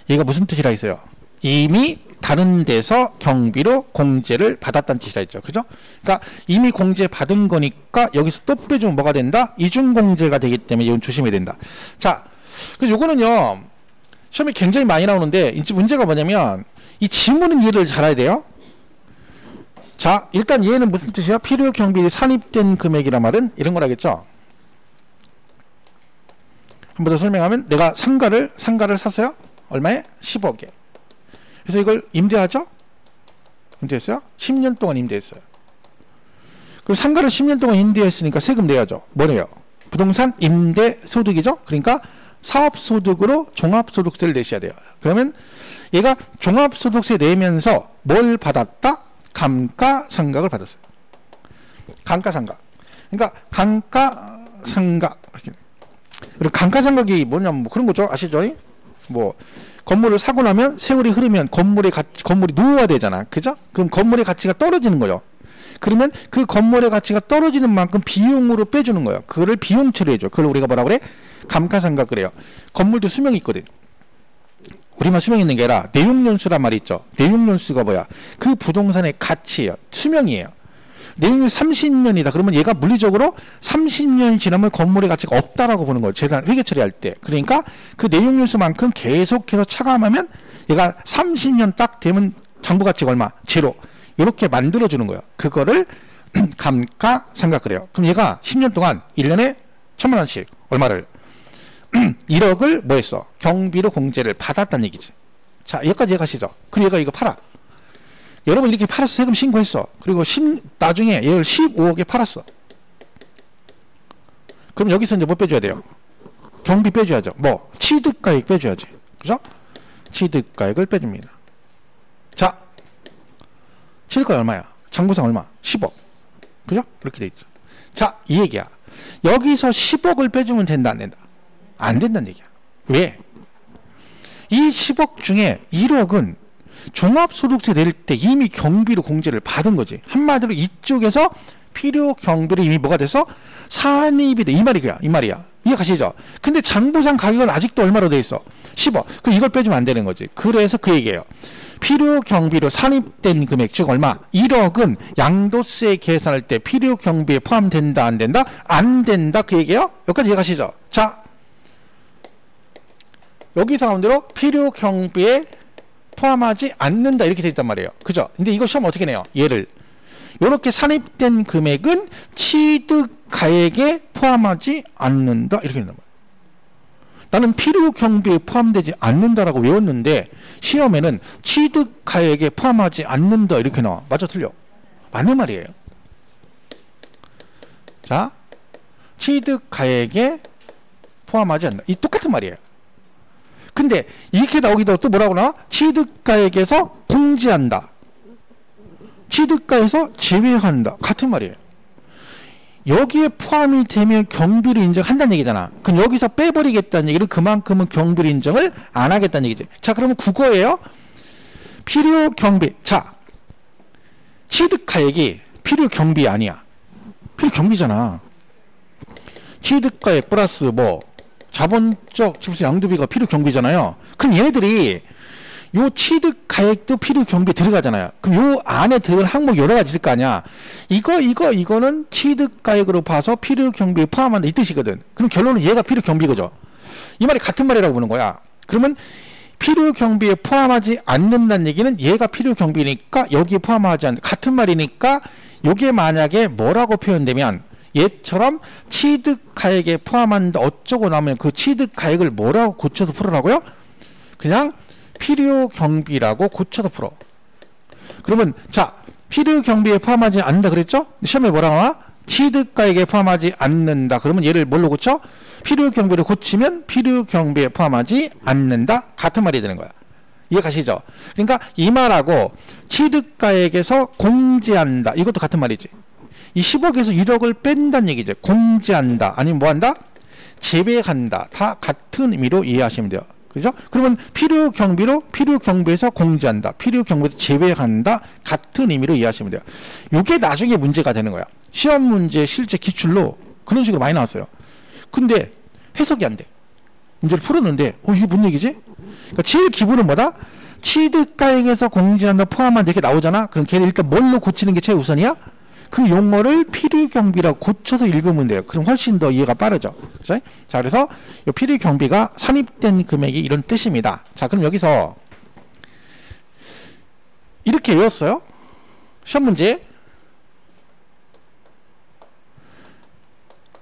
얘가 무슨 뜻이라 했어요? 이미 다른 데서 경비로 공제를 받았다는 뜻이라 했죠. 그죠? 그러니까 이미 공제 받은 거니까 여기서 또 빼주면 뭐가 된다? 이중공제가 되기 때문에 이건 조심해야 된다. 자, 그래서 요거는요, 시험에 굉장히 많이 나오는데, 이제 문제가 뭐냐면, 이 지문은 이해를 잘 해야 돼요. 자, 일단 얘는 무슨 뜻이야? 필요 경비에 산입된 금액이란 말은 이런 거라겠죠? 한 번 더 설명하면, 내가 상가를 샀어요? 얼마에? 10억에. 그래서 이걸 임대하죠? 임대했어요? 10년 동안 임대했어요. 그럼 상가를 10년 동안 임대했으니까 세금 내야죠. 뭐래요? 부동산 임대 소득이죠? 그러니까 사업소득으로 종합소득세를 내셔야 돼요. 그러면 얘가 종합소득세 내면서 뭘 받았다? 감가상각을 받았어요. 감가상각. 그러니까 감가상각. 그리고 감가상각이 뭐냐면 뭐 그런 거죠. 아시죠? 뭐 건물을 사고 나면 세월이 흐르면 건물이 누워야 되잖아. 그죠? 그럼 건물의 가치가 떨어지는 거죠. 그러면 그 건물의 가치가 떨어지는 만큼 비용으로 빼주는 거예요. 그거를 비용 처리해줘. 그걸 우리가 뭐라 그래? 감가상각 그래요. 건물도 수명이 있거든. 우리만 수명이 있는 게 아니라 내용연수란 말이 있죠. 내용연수가 뭐야? 그 부동산의 가치예요. 수명이에요. 내용연수 30년이다. 그러면 얘가 물리적으로 30년이 지나면 건물의 가치가 없다라고 보는 거예요. 재산 회계 처리할 때. 그러니까 그 내용연수만큼 계속해서 차감하면 얘가 30년 딱 되면 장부 가치가 얼마? 제로. 이렇게 만들어주는 거예요. 그거를 감가상각 그래요. 그럼 얘가 10년 동안 1년에 1,000만 원씩 얼마를 1억을 뭐 했어? 경비로 공제를 받았다는 얘기지. 자, 여기까지 이해가시죠? 그리고 얘가 이거 팔아. 여러분 이렇게 팔아서 세금 신고했어. 그리고 나중에 얘를 15억에 팔았어. 그럼 여기서 이제 뭐 빼줘야 돼요? 경비 빼줘야죠. 뭐? 취득가액 빼줘야지. 그죠? 취득가액을 빼줍니다. 자, 취득가액 얼마야? 장부상 얼마? 10억. 그죠? 그렇게 돼 있죠. 자, 이 얘기야. 여기서 10억을 빼주면 된다, 안 된다? 안 된다는 얘기야. 왜? 이 10억 중에 1억은 종합소득세 낼 때 이미 경비로 공제를 받은 거지. 한마디로 이쪽에서 필요 경비로 이미 뭐가 돼서 산입이 돼. 이 말이야. 이해가시죠? 근데 장부상 가격은 아직도 얼마로 돼 있어? 10억. 그럼 이걸 빼주면 안 되는 거지. 그래서 그 얘기예요. 필요 경비로 산입된 금액, 즉 얼마? 1억은 양도세 계산할 때 필요 경비에 포함된다, 안 된다? 안 된다. 그 얘기예요. 여기까지 이해가시죠? 자, 여기서 가운데로 필요 경비에 포함하지 않는다 이렇게 돼 있단 말이에요. 그죠? 근데 이거 시험 어떻게 내요? 얘를 이렇게 산입된 금액은 취득가액에 포함하지 않는다 이렇게 된단 말이에요. 나는 필요 경비에 포함되지 않는다라고 외웠는데 시험에는 취득가액에 포함하지 않는다 이렇게 나와. 맞아 틀려? 맞는 말이에요. 자, 취득가액에 포함하지 않는다. 이 똑같은 말이에요. 근데 이렇게 나오기도 또 뭐라고 나와? 취득가액에서 공제한다. 취득가에서 제외한다. 같은 말이에요. 여기에 포함이 되면 경비를 인정한다는 얘기잖아. 그럼 여기서 빼버리겠다는 얘기는 그만큼은 경비를 인정을 안 하겠다는 얘기지. 자, 그러면 국어예요. 필요 경비. 자, 취득가액이 필요 경비 아니야. 필요 경비잖아. 취득가액 플러스 뭐 자본적 집세 양도비가 필요 경비잖아요. 그럼 얘네들이 요 취득가액도 필요 경비 들어가잖아요. 그럼 요 안에 들어간 항목 여러 가지 있을 거 아니야. 이거는 취득가액으로 봐서 필요 경비에 포함한다 이 뜻이거든. 그럼 결론은 얘가 필요 경비거죠. 이 말이 같은 말이라고 보는 거야. 그러면 필요 경비에 포함하지 않는다는 얘기는 얘가 필요 경비니까 여기에 포함하지 않는 같은 말이니까 요게 만약에 뭐라고 표현되면 얘처럼 취득가액에 포함한다 어쩌고 나오면 그 취득가액을 뭐라고 고쳐서 풀으라고요? 그냥 필요 경비라고 고쳐서 풀어. 그러면 자, 필요 경비에 포함하지 않는다 그랬죠? 시험에 뭐라고 나와? 취득가액에 포함하지 않는다. 그러면 얘를 뭘로 고쳐? 필요 경비를 고치면 필요 경비에 포함하지 않는다. 같은 말이 되는 거야. 이해가시죠? 그러니까 이 말하고 취득가액에서 공제한다. 이것도 같은 말이지. 이 10억에서 1억을 뺀다는 얘기죠. 공제한다. 아니면 뭐 한다? 제외한다. 다 같은 의미로 이해하시면 돼요. 그죠? 그러면 필요 경비에서 공제한다. 필요 경비에서 제외한다. 같은 의미로 이해하시면 돼요. 이게 나중에 문제가 되는 거야. 시험 문제 실제 기출로 그런 식으로 많이 나왔어요. 근데 해석이 안 돼. 문제를 풀었는데 이게 뭔 얘기지? 그러니까 제일 기본은 뭐다? 취득가액에서 공제한다 포함한 이렇게 나오잖아. 그럼 걔를 일단 뭘로 고치는 게 제일 우선이야? 그 용어를 필요경비라고 고쳐서 읽으면 돼요. 그럼 훨씬 더 이해가 빠르죠. 그죠? 자, 그래서 이 필요경비가 산입된 금액이 이런 뜻입니다. 자, 그럼 여기서 이렇게 외웠어요. 시험 문제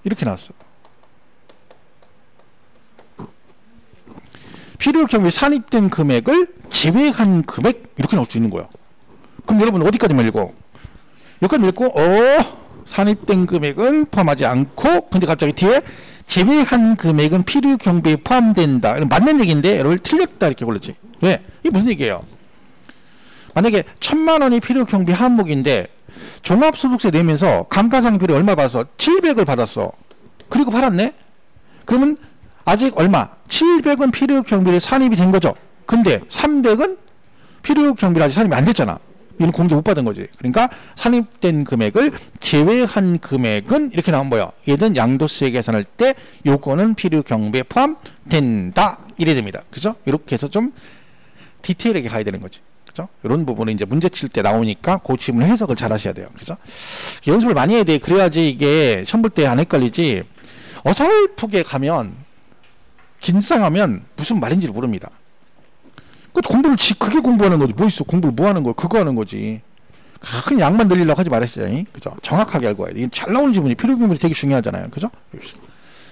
이렇게 나왔어요. 필요경비 산입된 금액을 제외한 금액 이렇게 나올 수 있는 거예요. 그럼 여러분 어디까지만 읽어? 여기까지 읽고 산입된 금액은 포함하지 않고 근데 갑자기 뒤에 제외한 금액은 필요경비에 포함된다. 이런 맞는 얘기인데 여러분 틀렸다 이렇게 걸렸지. 왜? 이게 무슨 얘기예요? 만약에 1,000만 원이 필요경비 항목인데 종합소득세 내면서 감가상비를 얼마 받았어? 700을 받았어. 그리고 팔았네? 그러면 아직 얼마? 700은 필요경비에 산입이 된 거죠. 근데 300은 필요경비를 아직 산입이 안 됐잖아. 이건 공제 못 받은 거지. 그러니까 산입된 금액을 제외한 금액은 이렇게 나온 거야. 얘는 양도세 계산할 때 요거는 필요경비에 포함된다. 이래 됩니다. 그죠? 이렇게 해서 좀 디테일하게 가야 되는 거지. 그죠? 이런 부분은 이제 문제 칠 때 나오니까 그 질문 해석을 잘 하셔야 돼요. 그죠? 연습을 많이 해야 돼. 그래야지 이게 시험 볼 때 안 헷갈리지. 어설프게 가면 긴장하면 무슨 말인지를 모릅니다. 공부를 그게 공부하는 거지. 뭐 있어? 공부를 뭐 하는 거야? 그거 하는 거지. 큰 양만 늘리려고 하지 말으시죠. 그죠? 정확하게 알고 와야 돼. 이게 잘 나오는 지문이 필요기물이 되게 중요하잖아요. 그죠?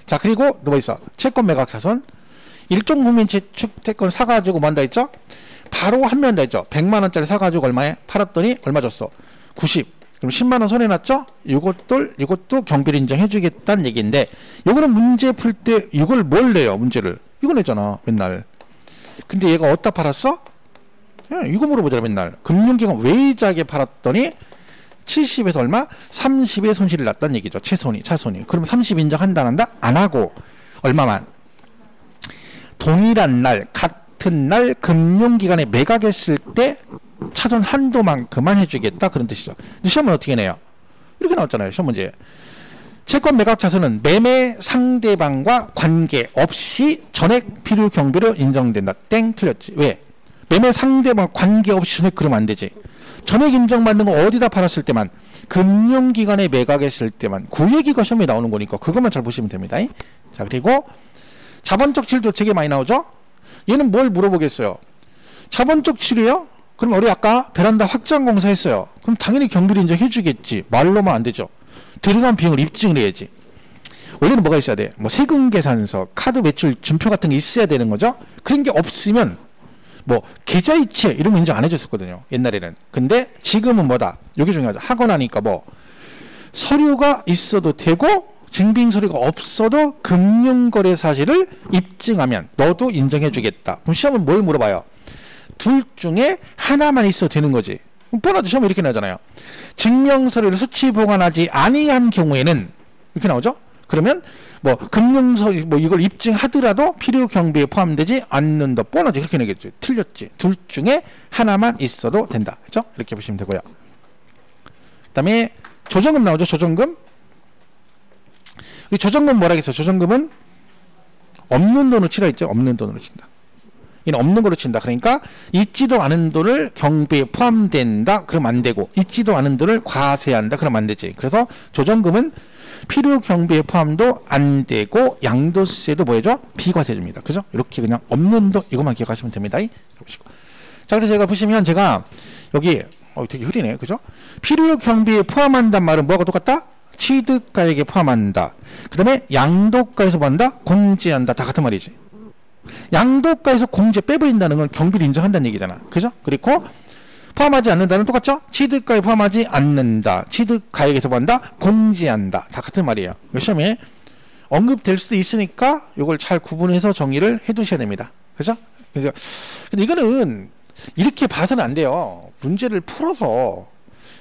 자, 그리고 또 뭐 있어? 채권 매각 자손. 일종 국민 주택권 사가지고 뭐 한다 했죠? 바로 한면다 했죠. 100만 원짜리 사가지고 얼마에? 팔았더니 얼마 줬어? 90. 그럼 10만 원 손해 났죠? 이것도 경비를 인정해 주겠다는 얘기인데, 요거는 문제 풀 때 이걸 뭘 내요? 문제를. 이거 내잖아. 맨날. 근데 얘가 어디다 팔았어? 이거 물어보잖아 맨날. 금융기관 외자에게 팔았더니 70에서 얼마? 30의 손실을 났다는 얘기죠. 차손이. 그럼 30 인정한다 안 한다? 안 하고 얼마만? 동일한 날 같은 날 금융기관에 매각했을 때 차손 한도만큼만 해주겠다 그런 뜻이죠. 시험은 어떻게 내요? 이렇게 나왔잖아요. 시험 문제. 채권 매각 자손은 매매 상대방과 관계없이 전액 필요 경비로 인정된다. 땡 틀렸지. 왜? 매매 상대방 관계없이 전액 그러면 안 되지. 전액 인정받는 거 어디다 팔았을 때만, 금융기관에 매각했을 때만, 그 얘기가 시험에 나오는 거니까 그것만 잘 보시면 됩니다. 자, 그리고 자본적 질도 되게 많이 나오죠. 얘는 뭘 물어보겠어요? 자본적 질이요? 그럼 우리 아까 베란다 확장 공사 했어요. 그럼 당연히 경비를 인정해 주겠지. 말로만 안 되죠. 들어간 비용을 입증을 해야지. 원래는 뭐가 있어야 돼? 뭐 세금 계산서, 카드 매출 준표 같은 게 있어야 되는 거죠. 그런 게 없으면 뭐 계좌이체 이런 거 인정 안 해줬었거든요. 옛날에는. 근데 지금은 뭐다? 이게 중요하죠. 하고 나니까 뭐 서류가 있어도 되고 증빙 서류가 없어도 금융거래 사실을 입증하면 너도 인정해 주겠다. 그럼 시험은 뭘 물어봐요? 둘 중에 하나만 있어도 되는 거지. 뻔하죠. 시험에 이렇게 나오잖아요. 증명서류를 수치 보관하지 아니한 경우에는 이렇게 나오죠. 그러면 뭐 금융서류 뭐 이걸 입증하더라도 필요 경비에 포함되지 않는다. 뻔하지. 그렇게 내겠죠. 틀렸지. 둘 중에 하나만 있어도 된다. 그렇죠? 이렇게 보시면 되고요. 그다음에 조정금 나오죠. 조정금. 이 조정금 뭐라 했어요? 조정금은 없는 돈으로 치라 했죠. 없는 돈으로 친다. 이는 없는 걸로 친다. 그러니까 있지도 않은 돈을 경비에 포함된다. 그러면 안 되고, 있지도 않은 돈을 과세한다. 그러면 안 되지. 그래서 조정금은 필요 경비에 포함도 안 되고 양도세도 뭐 해줘? 비과세줍니다. 그죠? 이렇게 그냥 없는 돈 이것만 기억하시면 됩니다. 자, 그래서 제가 보시면 제가 여기 되게 흐리네. 그죠? 필요 경비에 포함한단 말은 뭐가 똑같다? 취득가액에 포함한다. 그 다음에 양도가에서 뭐 한다? 공제한다. 다 같은 말이지. 양도가에서 공제 빼버린다는 건 경비를 인정한다는 얘기잖아. 그죠? 그리고 포함하지 않는다는 똑같죠? 취득가에 포함하지 않는다. 취득가액에서 뭐 한다? 공제한다. 다 같은 말이에요. 시험에 언급될 수도 있으니까 이걸 잘 구분해서 정의를 해 두셔야 됩니다. 그죠? 그래서 근데 이거는 이렇게 봐서는 안 돼요. 문제를 풀어서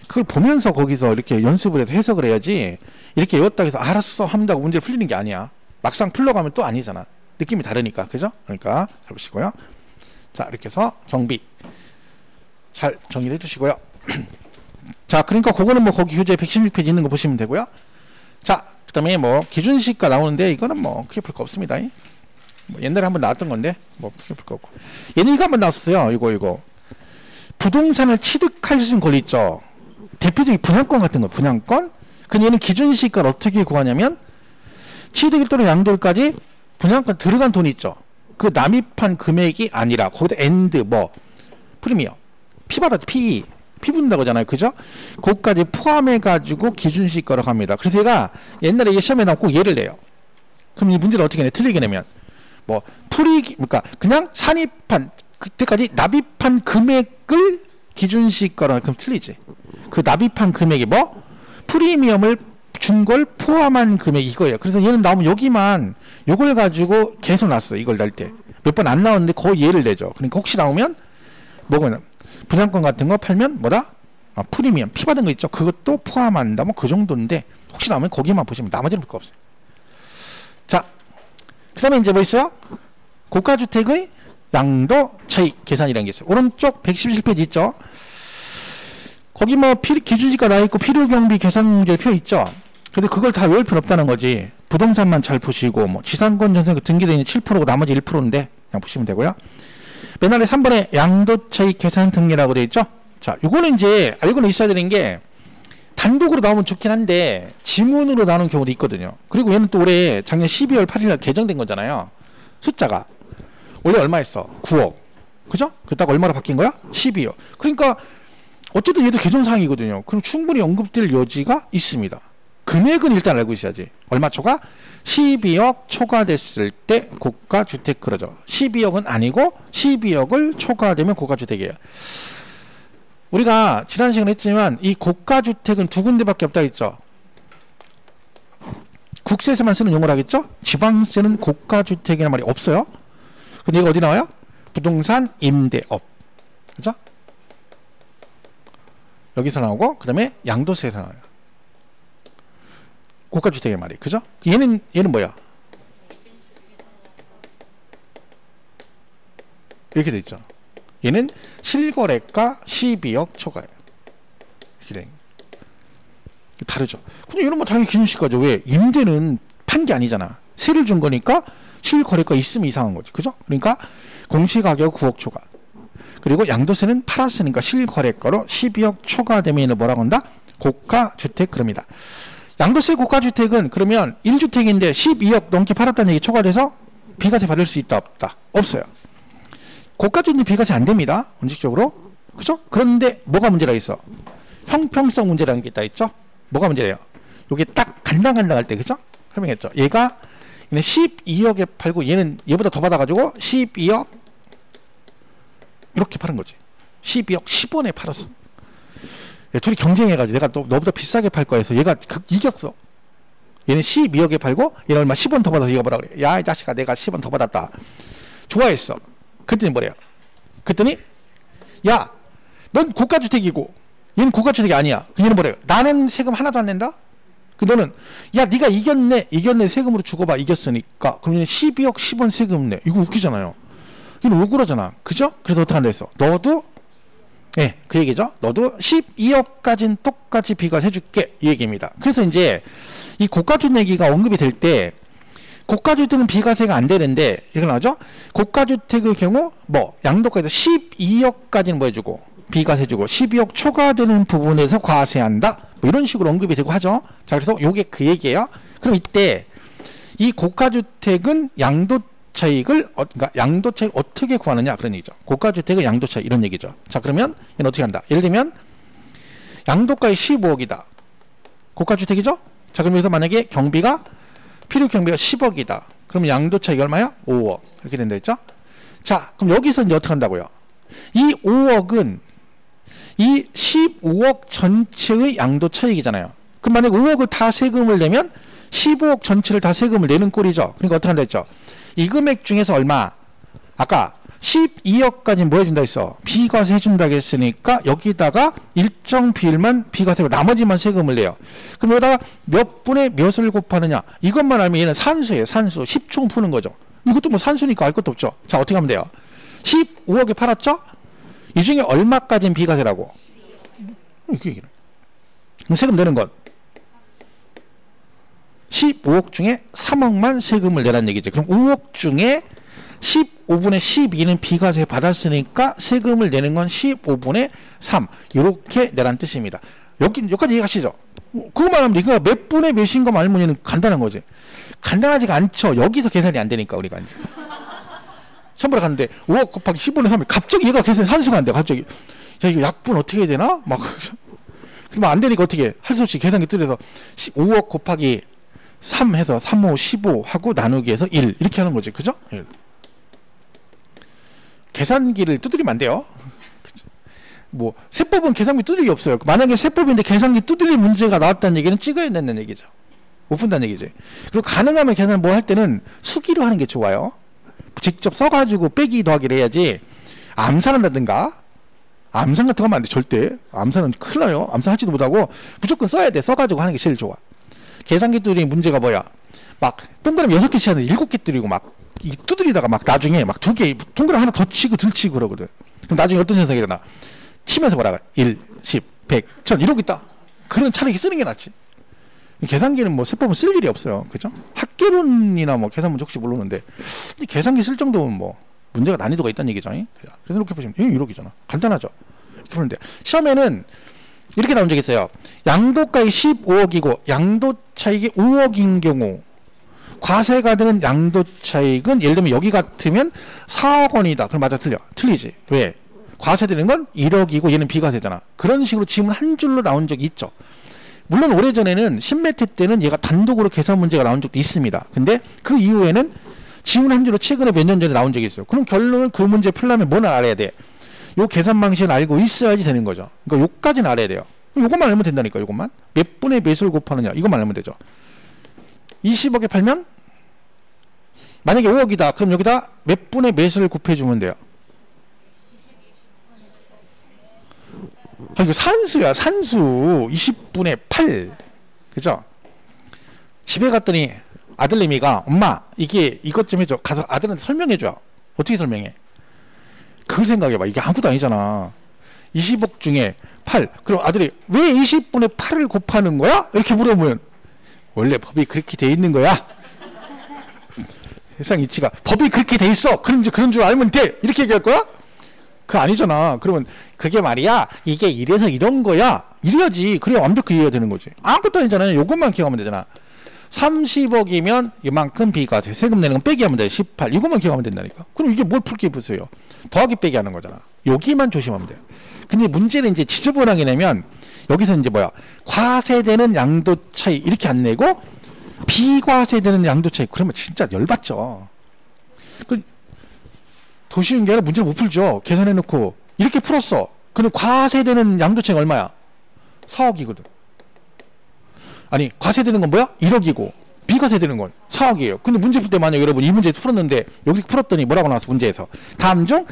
그걸 보면서 거기서 이렇게 연습을 해서 해석을 해야지 이렇게 외웠다고 해서 알았어 한다고 문제를 풀리는 게 아니야. 막상 풀러가면 또 아니잖아. 느낌이 다르니까. 그죠? 그러니까 잘 보시고요. 자, 이렇게 해서 경비 잘 정리를 해주시고요. 자, 그러니까 그거는 뭐 거기 교재 116페이지 있는 거 보시면 되고요. 자, 그 다음에 뭐 기준시가 나오는데 이거는 뭐 크게 볼 거 없습니다. 뭐 옛날에 한번 나왔던 건데 뭐 크게 볼 거 없고. 얘는 이거 한번 나왔어요. 이거 부동산을 취득할 수 있는 권리 있죠. 대표적인 분양권 같은 거, 분양권. 근데 얘는 기준시가를 어떻게 구하냐면 취득이 또는 양도까지 분양권 들어간 돈이 있죠. 그 납입한 금액이 아니라 거기다 엔드 뭐 프리미엄 피 받아 피 붙는다고 하잖아요. 그죠? 그것까지 포함해 가지고 기준시가로 합니다. 그래서 얘가 옛날에 이게 시험에 나오고 예를 내요. 그럼 이 문제를 어떻게 내? 틀리게 내면 뭐 그러니까 그냥 산입한 그때까지 납입한 금액을 기준시가로 그럼 틀리지. 그 납입한 금액이 뭐 프리미엄을 준 걸 포함한 금액이 이거예요. 그래서 얘는 나오면 여기만 요걸 가지고 계속 났어요. 이걸 낼 때 몇 번 안 나오는데 거의 예를 내죠. 그러니까 혹시 나오면 뭐가 분양권 같은 거 팔면 뭐다? 프리미엄 피 받은 거 있죠. 그것도 포함한다. 뭐 그 정도인데 혹시 나오면 거기만 보시면 나머지는 볼 거 없어요. 자, 그 다음에 이제 뭐 있어요? 고가주택의 양도 차익 계산이라는 게 있어요. 오른쪽 117페이지 있죠. 거기 뭐 기준시가 나와 있고 필요경비 계산 문제 표 있죠. 근데 그걸 다 외울 필요 없다는 거지. 부동산만 잘 보시고 뭐 지상권 전세 등기되어 있는 7%고 나머지 1%인데 그냥 보시면 되고요. 맨 아래 3번에 양도차익 계산 등기라고 되어 있죠. 자, 요거는 이제 알고는 있어야 되는 게 단독으로 나오면 좋긴 한데 지문으로 나오는 경우도 있거든요. 그리고 얘는 또 올해 작년 12월 8일 개정된 거잖아요. 숫자가 원래 얼마였어? 9억. 그죠? 그랬다가 얼마로 바뀐 거야? 12억. 그러니까 어쨌든 얘도 개정사항이거든요. 그럼 충분히 언급될 여지가 있습니다. 금액은 일단 알고 있어야지. 얼마 초과? 12억 초과됐을 때 고가주택 그러죠. 12억은 아니고 12억을 초과되면 고가주택이에요. 우리가 지난 시간에 했지만 이 고가주택은 두 군데밖에 없다 했죠. 국세에서만 쓰는 용어를 하겠죠. 지방세는 고가주택이라는 말이 없어요. 근데 이거 어디 나와요? 부동산 임대업. 그죠? 여기서 나오고 그 다음에 양도세에서 나와요. 고가주택의 말이. 그죠? 얘는 뭐야? 이렇게 돼 있죠. 얘는 실거래가 12억 초과예요. 이렇게 돼. 다르죠. 근데 얘는 뭐 당연히 기준시가죠. 왜? 임대는 판 게 아니잖아. 세를 준 거니까 실거래가 있으면 이상한 거지. 그죠? 그러니까 공시가격 9억 초과. 그리고 양도세는 팔았으니까 실거래가로 12억 초과되면 얘는 뭐라고 한다? 고가주택 그럽니다. 양도세 고가주택은 그러면 1주택인데 12억 넘게 팔았다는 얘기 초과돼서 비과세 받을 수 있다 없다? 없어요. 고가주택은 비과세 안 됩니다. 원칙적으로. 그죠? 그런데 뭐가 문제라 있어? 형평성 문제라는 게 있다 있죠? 뭐가 문제예요? 요게 딱 간당간당할 때 그죠? 설명했죠. 얘가 12억에 팔고 얘는 얘보다 더 받아가지고 12억 이렇게 파는 거지. 12억 10원에 팔았어. 둘이 경쟁해가지고 내가 너보다 비싸게 팔 거야 해서 얘가 이겼어. 얘는 12억에 팔고 얘는 얼마 10원 더 받아서 얘가 뭐라 그래. 야, 이 자식아 내가 10원 더 받았다. 좋아했어. 그랬더니 뭐래요? 그랬더니 야, 넌 고가주택이고 얘는 고가주택이 아니야. 얘는 뭐래요? 나는 세금 하나도 안 낸다? 너는 야 네가 이겼네 세금으로 주고 봐. 이겼으니까 그럼 얘는 12억 10원 세금 내. 이거 웃기잖아요. 얘는 억울하잖아. 그죠? 그래서 어떻게 한다 했어? 너도 그 얘기죠. 너도 12억까지는 똑같이 비과세 해줄게 이 얘기입니다. 그래서 이제 이 고가주택 얘기가 언급이 될 때 고가주택은 비과세가 안 되는데 이렇게 나오죠. 고가주택의 경우 뭐 양도가에서 12억까지는 뭐 해주고 비과세 해주고 12억 초과되는 부분에서 과세한다. 뭐 이런 식으로 언급이 되고 하죠. 자, 그래서 요게 그 얘기예요. 그럼 이때 이 고가주택은 양도차익을 그러니까 양도차익 어떻게 구하느냐 그런 얘기죠. 고가주택의 양도차익 이런 얘기죠. 자, 그러면 얘는 어떻게 한다? 예를 들면 양도가액 15억이다. 고가주택이죠? 자, 그럼 여기서 만약에 경비가 필요 경비가 10억이다. 그러면 양도차익이 얼마야? 5억. 이렇게 된다 했죠? 자, 그럼 여기서 이제 어떻게 한다고요? 이 5억은 이 15억 전체의 양도차익이잖아요. 그럼 만약에 5억을 다 세금을 내면 15억 전체를 다 세금을 내는 꼴이죠. 그러니까 어떻게 한다 했죠? 이 금액 중에서 얼마? 아까 12억까지 뭐 해준다 했어? 비과세 해준다고 했으니까 여기다가 일정 비율만 비과세로 나머지만 세금을 내요. 그럼 여기다가 몇 분의 몇을 곱하느냐? 이것만 알면 얘는 산수예요. 산수. 10총 푸는 거죠. 이것도 뭐 산수니까 알 것도 없죠. 자, 어떻게 하면 돼요? 15억에 팔았죠? 이 중에 얼마까지는 비과세라고? 이렇게 얘기를. 세금 내는 건 15억 중에 3억만 세금을 내라는 얘기죠. 그럼 5억 중에 15분의 12는 비과세 받았으니까 세금을 내는 건 15분의 3 이렇게 내라는 뜻입니다. 여기까지 이해가시죠? 그거만 하면 이거 몇 분의 몇인 거 말면 얘는 간단한 거지. 간단하지가 않죠. 여기서 계산이 안 되니까 우리가 이제 처음으로 갔는데 5억 곱하기 15분의 3이 갑자기 얘가 계산이 산수가 안 돼. 갑자기 야 이거 약분 어떻게 해야 되나? 막 그러면 안 되니까 어떻게 해? 할 수 없이 계산기 뜯어서 5억 곱하기 3 해서 3, 5, 15 하고 나누기 해서 1 이렇게 하는 거지. 그죠? 1. 계산기를 두드리면 안 돼요. 뭐 세법은 계산기 두드리기 없어요. 만약에 세법인데 계산기 두드릴 문제가 나왔다는 얘기는 찍어야 된다는 얘기죠. 못 푼다는 얘기지. 그리고 가능하면 계산 뭐 할 때는 수기로 하는 게 좋아요. 직접 써가지고 빼기 더하기를 해야지 암산한다든가 암산 같은 거 하면 안 돼. 절대 암산은 큰일 나요. 암산하지도 못하고 무조건 써야 돼. 써가지고 하는 게 제일 좋아. 계산기 두드리기 문제가 뭐야? 막 동그라미 6개씩 하는데 7개 두드리고 막 두드리다가 막 나중에 막 2개 동그라미 하나 더 치고 들 치고 그러거든. 그럼 나중에 어떤 현상이 일어나? 치면서 뭐라 그래? 1, 10, 100, 1000 이러고 있다. 그런 차라리 쓰는 게 낫지. 계산기는 뭐 세법은 쓸 일이 없어요. 그죠? 학계론이나 뭐 계산 문제 혹시 모르는데 근데 계산기 쓸 정도면 뭐 문제가 난이도가 있다는 얘기죠. 그래서 이렇게 보시면 이렇게잖아. 간단하죠. 이렇게 보는데 시험에는 이렇게 나온 적이 있어요. 양도가액이 15억이고 양도차익이 5억인 경우 과세가 되는 양도차익은 예를 들면 여기 같으면 4억 원이다. 그럼 맞아 틀려? 틀리지. 왜? 과세되는 건 1억이고 얘는 비과세잖아. 그런 식으로 지문 한 줄로 나온 적이 있죠. 물론 오래전에는 신매태 때는 얘가 단독으로 계산 문제가 나온 적도 있습니다. 근데 그 이후에는 지문 한 줄로 최근에 몇 년 전에 나온 적이 있어요. 그럼 결론은 그 문제 풀려면 뭐를 알아야 돼? 요 계산 방식을 알고 있어야지 되는 거죠. 그러니까 요까지는 알아야 돼요. 요것만 알면 된다니까. 요것만. 몇 분의 몇을 곱하느냐. 이것만 알면 되죠. 20억에 팔면 만약에 5억이다. 그럼 여기다 몇 분의 몇을 곱해주면 돼요. 아, 이거 산수야. 산수. 20분의 8. 그죠? 집에 갔더니 아들내미가 엄마 이게 이것 좀 해줘. 가서 아들한테 설명해줘. 어떻게 설명해? 그걸 생각해봐. 이게 아무것도 아니잖아. 20억 중에 8. 그럼 아들이 왜 20분의 8을 곱하는 거야? 이렇게 물어보면 원래 법이 그렇게 돼 있는 거야. 세상 이치가 법이 그렇게 돼 있어. 그런 줄 알면 돼. 이렇게 얘기할 거야? 그거 아니잖아. 그러면 그게 말이야. 이게 이래서 이런 거야. 이래야지. 그래야 완벽히 이해가 되는 거지. 아무것도 아니잖아요. 요것만 기억하면 되잖아. 30억이면 이만큼 비과세. 세금 내는 건 빼기 하면 돼. 18. 이것만 기억하면 된다니까. 그럼 이게 뭘 풀게 보세요. 더하기 빼기 하는 거잖아. 여기만 조심하면 돼요. 근데 문제는 이제 지저분하게 내면 여기서 이제 뭐야. 과세되는 양도 차이 이렇게 안 내고 비과세되는 양도 차이. 그러면 진짜 열받죠. 더 쉬운 게 아니라 문제를 못 풀죠. 계산해놓고 이렇게 풀었어. 근데 과세되는 양도 차이가 얼마야? 4억이거든. 아니 과세되는 건 뭐야? 1억이고 비과세되는 건 4억이에요. 근데 문제 풀 때 만약 여러분 이 문제 풀었는데 여기 풀었더니 뭐라고 나왔어? 문제에서 다음 중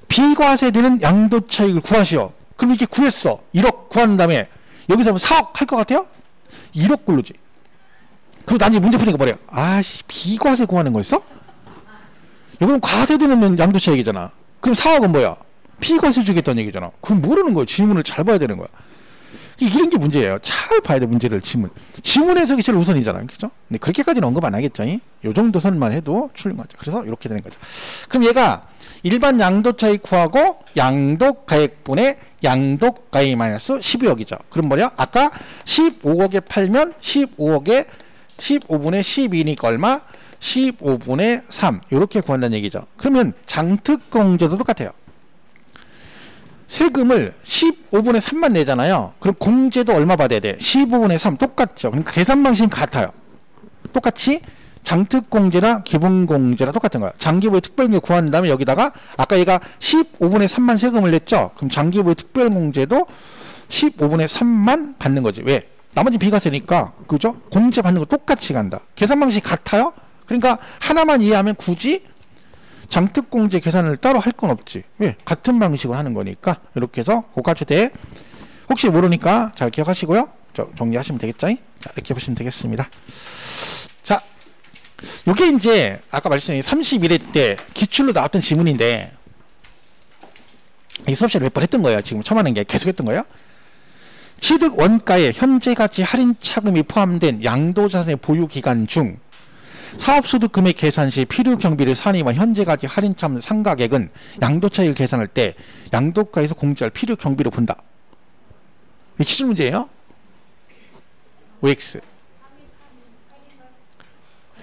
비과세되는 양도차익을 구하시오. 그럼 이렇게 구했어. 1억 구한 다음에 여기서 하면 4억 할 것 같아요? 1억 굴르지. 그럼 나중에 문제 푸니까 뭐래요? 아씨 비과세 구하는 거였어? 이거는 과세되는 양도차익이잖아. 그럼 4억은 뭐야? 비과세 주겠다는 얘기잖아. 그럼 모르는 거예요. 질문을 잘 봐야 되는 거야. 이런 게 문제예요. 잘 봐야 돼. 문제를 지문 해석이 제일 우선이잖아요. 그죠? 근데 그렇게까지는 언급 안 하겠죠. 요 정도 선만 해도 출마죠. 그래서 이렇게 되는 거죠. 그럼 얘가 일반 양도차익 구하고 양도가액분의 양도가액 마이너스 12억이죠. 그럼 뭐냐? 아까 15억에 팔면 15억에 15분의 12니까 얼마? 15분의 3 이렇게 구한다는 얘기죠. 그러면 장특공제도 똑같아요. 세금을 15분의 3만 내잖아요. 그럼 공제도 얼마 받아야 돼? 15분의 3 똑같죠. 그러니까 계산 방식은 같아요. 똑같이 장특공제나 기본공제나 똑같은 거야. 장기부의 특별공제 구한 다음에 여기다가 아까 얘가 15분의 3만 세금을 냈죠. 그럼 장기부의 특별공제도 15분의 3만 받는 거지. 왜? 나머지 비과세니까 그죠? 공제 받는 거 똑같이 간다. 계산 방식 같아요. 그러니까 하나만 이해하면 굳이 장특공제 계산을 따로 할 건 없지. 왜? 같은 방식으로 하는 거니까. 이렇게 해서 고가주대 혹시 모르니까 잘 기억하시고요. 정리하시면 되겠죠? 자, 이렇게 보시면 되겠습니다. 자, 요게 이제 아까 말씀드린 31회 때 기출로 나왔던 지문인데 이 수업 시간에 몇 번 했던 거예요. 지금 처음 하는 게 계속 했던 거예요. 취득 원가에 현재 가치 할인 차금이 포함된 양도자산의 보유 기간 중 사업소득 금액 계산 시 필요 경비를 산입한 현재 가치 할인 차금 상가액은 양도차익을 계산할 때 양도가에서 공제할 필요 경비로 본다. 이 기출 문제예요. OX.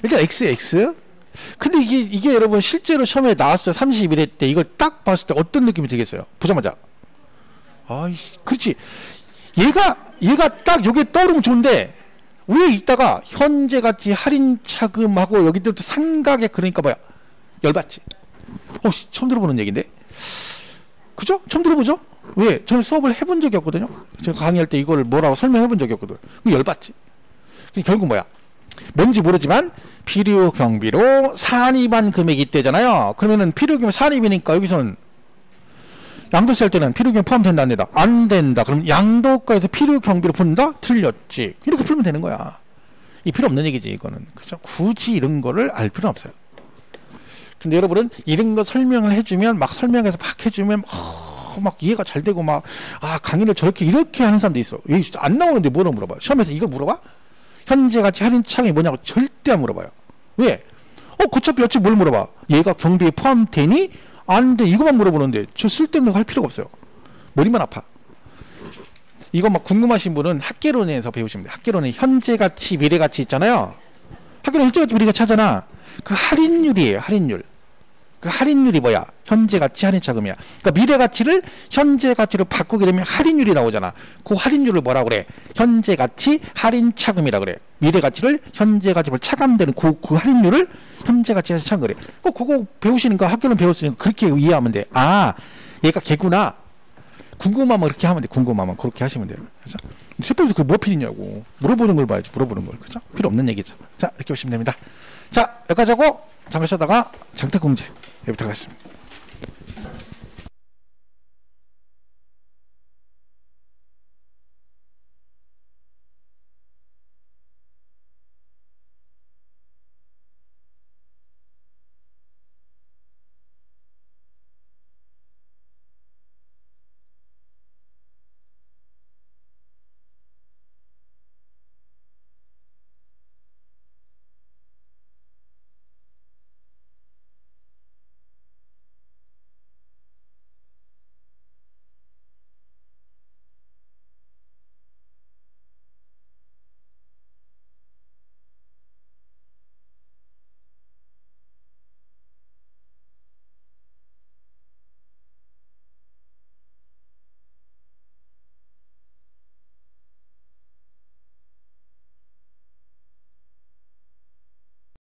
일단 X. 근데 이게 여러분 실제로 처음에 나왔을 때 31회 때 이걸 딱 봤을 때 어떤 느낌이 들겠어요? 보자마자. 아이씨, 그렇지. 얘가 딱 여기에 떠오르면 좋은데 위에 있다가 현재 가치 할인 차금하고 여기부터 상가액 그러니까 뭐야? 열받지. 처음 들어보는 얘기인데. 그죠? 처음 들어보죠? 왜? 저는 수업을 해본 적이 없거든요. 제가 강의할 때 이걸 뭐라고 설명해 본 적이 없거든. 열받지. 결국 뭐야? 뭔지 모르지만 필요 경비로 산입한 금액이 있대잖아요. 그러면은 필요 경비 산입이니까 여기서는 양도세 할 때는 필요 경비 포함된다 안 된다? 안 된다. 그럼 양도가에서 필요 경비로 푼다? 틀렸지. 이렇게 풀면 되는 거야. 이 필요 없는 얘기지 이거는. 그죠? 굳이 이런 거를 알 필요는 없어요. 근데 여러분은 이런 거 설명을 해주면 막 설명해서 막 해주면 막 이해가 잘 되고 막 강의를 저렇게 이렇게 하는 사람도 있어. 안 나오는데 뭐라고 물어봐? 시험에서 이걸 물어봐? 현재 가치 할인 차익이 뭐냐고 절대 안 물어봐요. 왜? 어차피 뭘 물어봐? 얘가 경비에 포함되니? 안 돼. 이거만 물어보는데 저 쓸데없는 거 할 필요가 없어요. 머리만 아파. 이거 막 궁금하신 분은 학계론에서 배우시면 돼요. 학계론에 현재 가치, 미래 가치 있잖아요. 학계론 현재 가치, 미래 가치 하잖아. 그 할인율이에요. 할인율. 그 할인율이 뭐야? 현재 가치 할인 차금이야. 그러니까 미래 가치를 현재 가치로 바꾸게 되면 할인율이 나오잖아. 그 할인율을 뭐라 그래? 현재 가치 할인 차금이라 그래. 미래 가치를 현재 가치로 차감되는 그 할인율을 현재 가치 할인 차금 그래. 그거 배우시는 거 학교는 배웠으니까 그렇게 이해하면 돼. 얘가 걔구나. 궁금하면 그렇게 하면 돼. 궁금하면 그렇게 하시면 돼요. 그죠? 셰프에서 그 뭐 필요냐고. 물어보는 걸 봐야지. 물어보는 걸. 그죠? 필요 없는 얘기죠. 자, 이렇게 보시면 됩니다. 자, 여기까지 하고 잠깐 쉬다가 장특공제 여기부터 가겠습니다.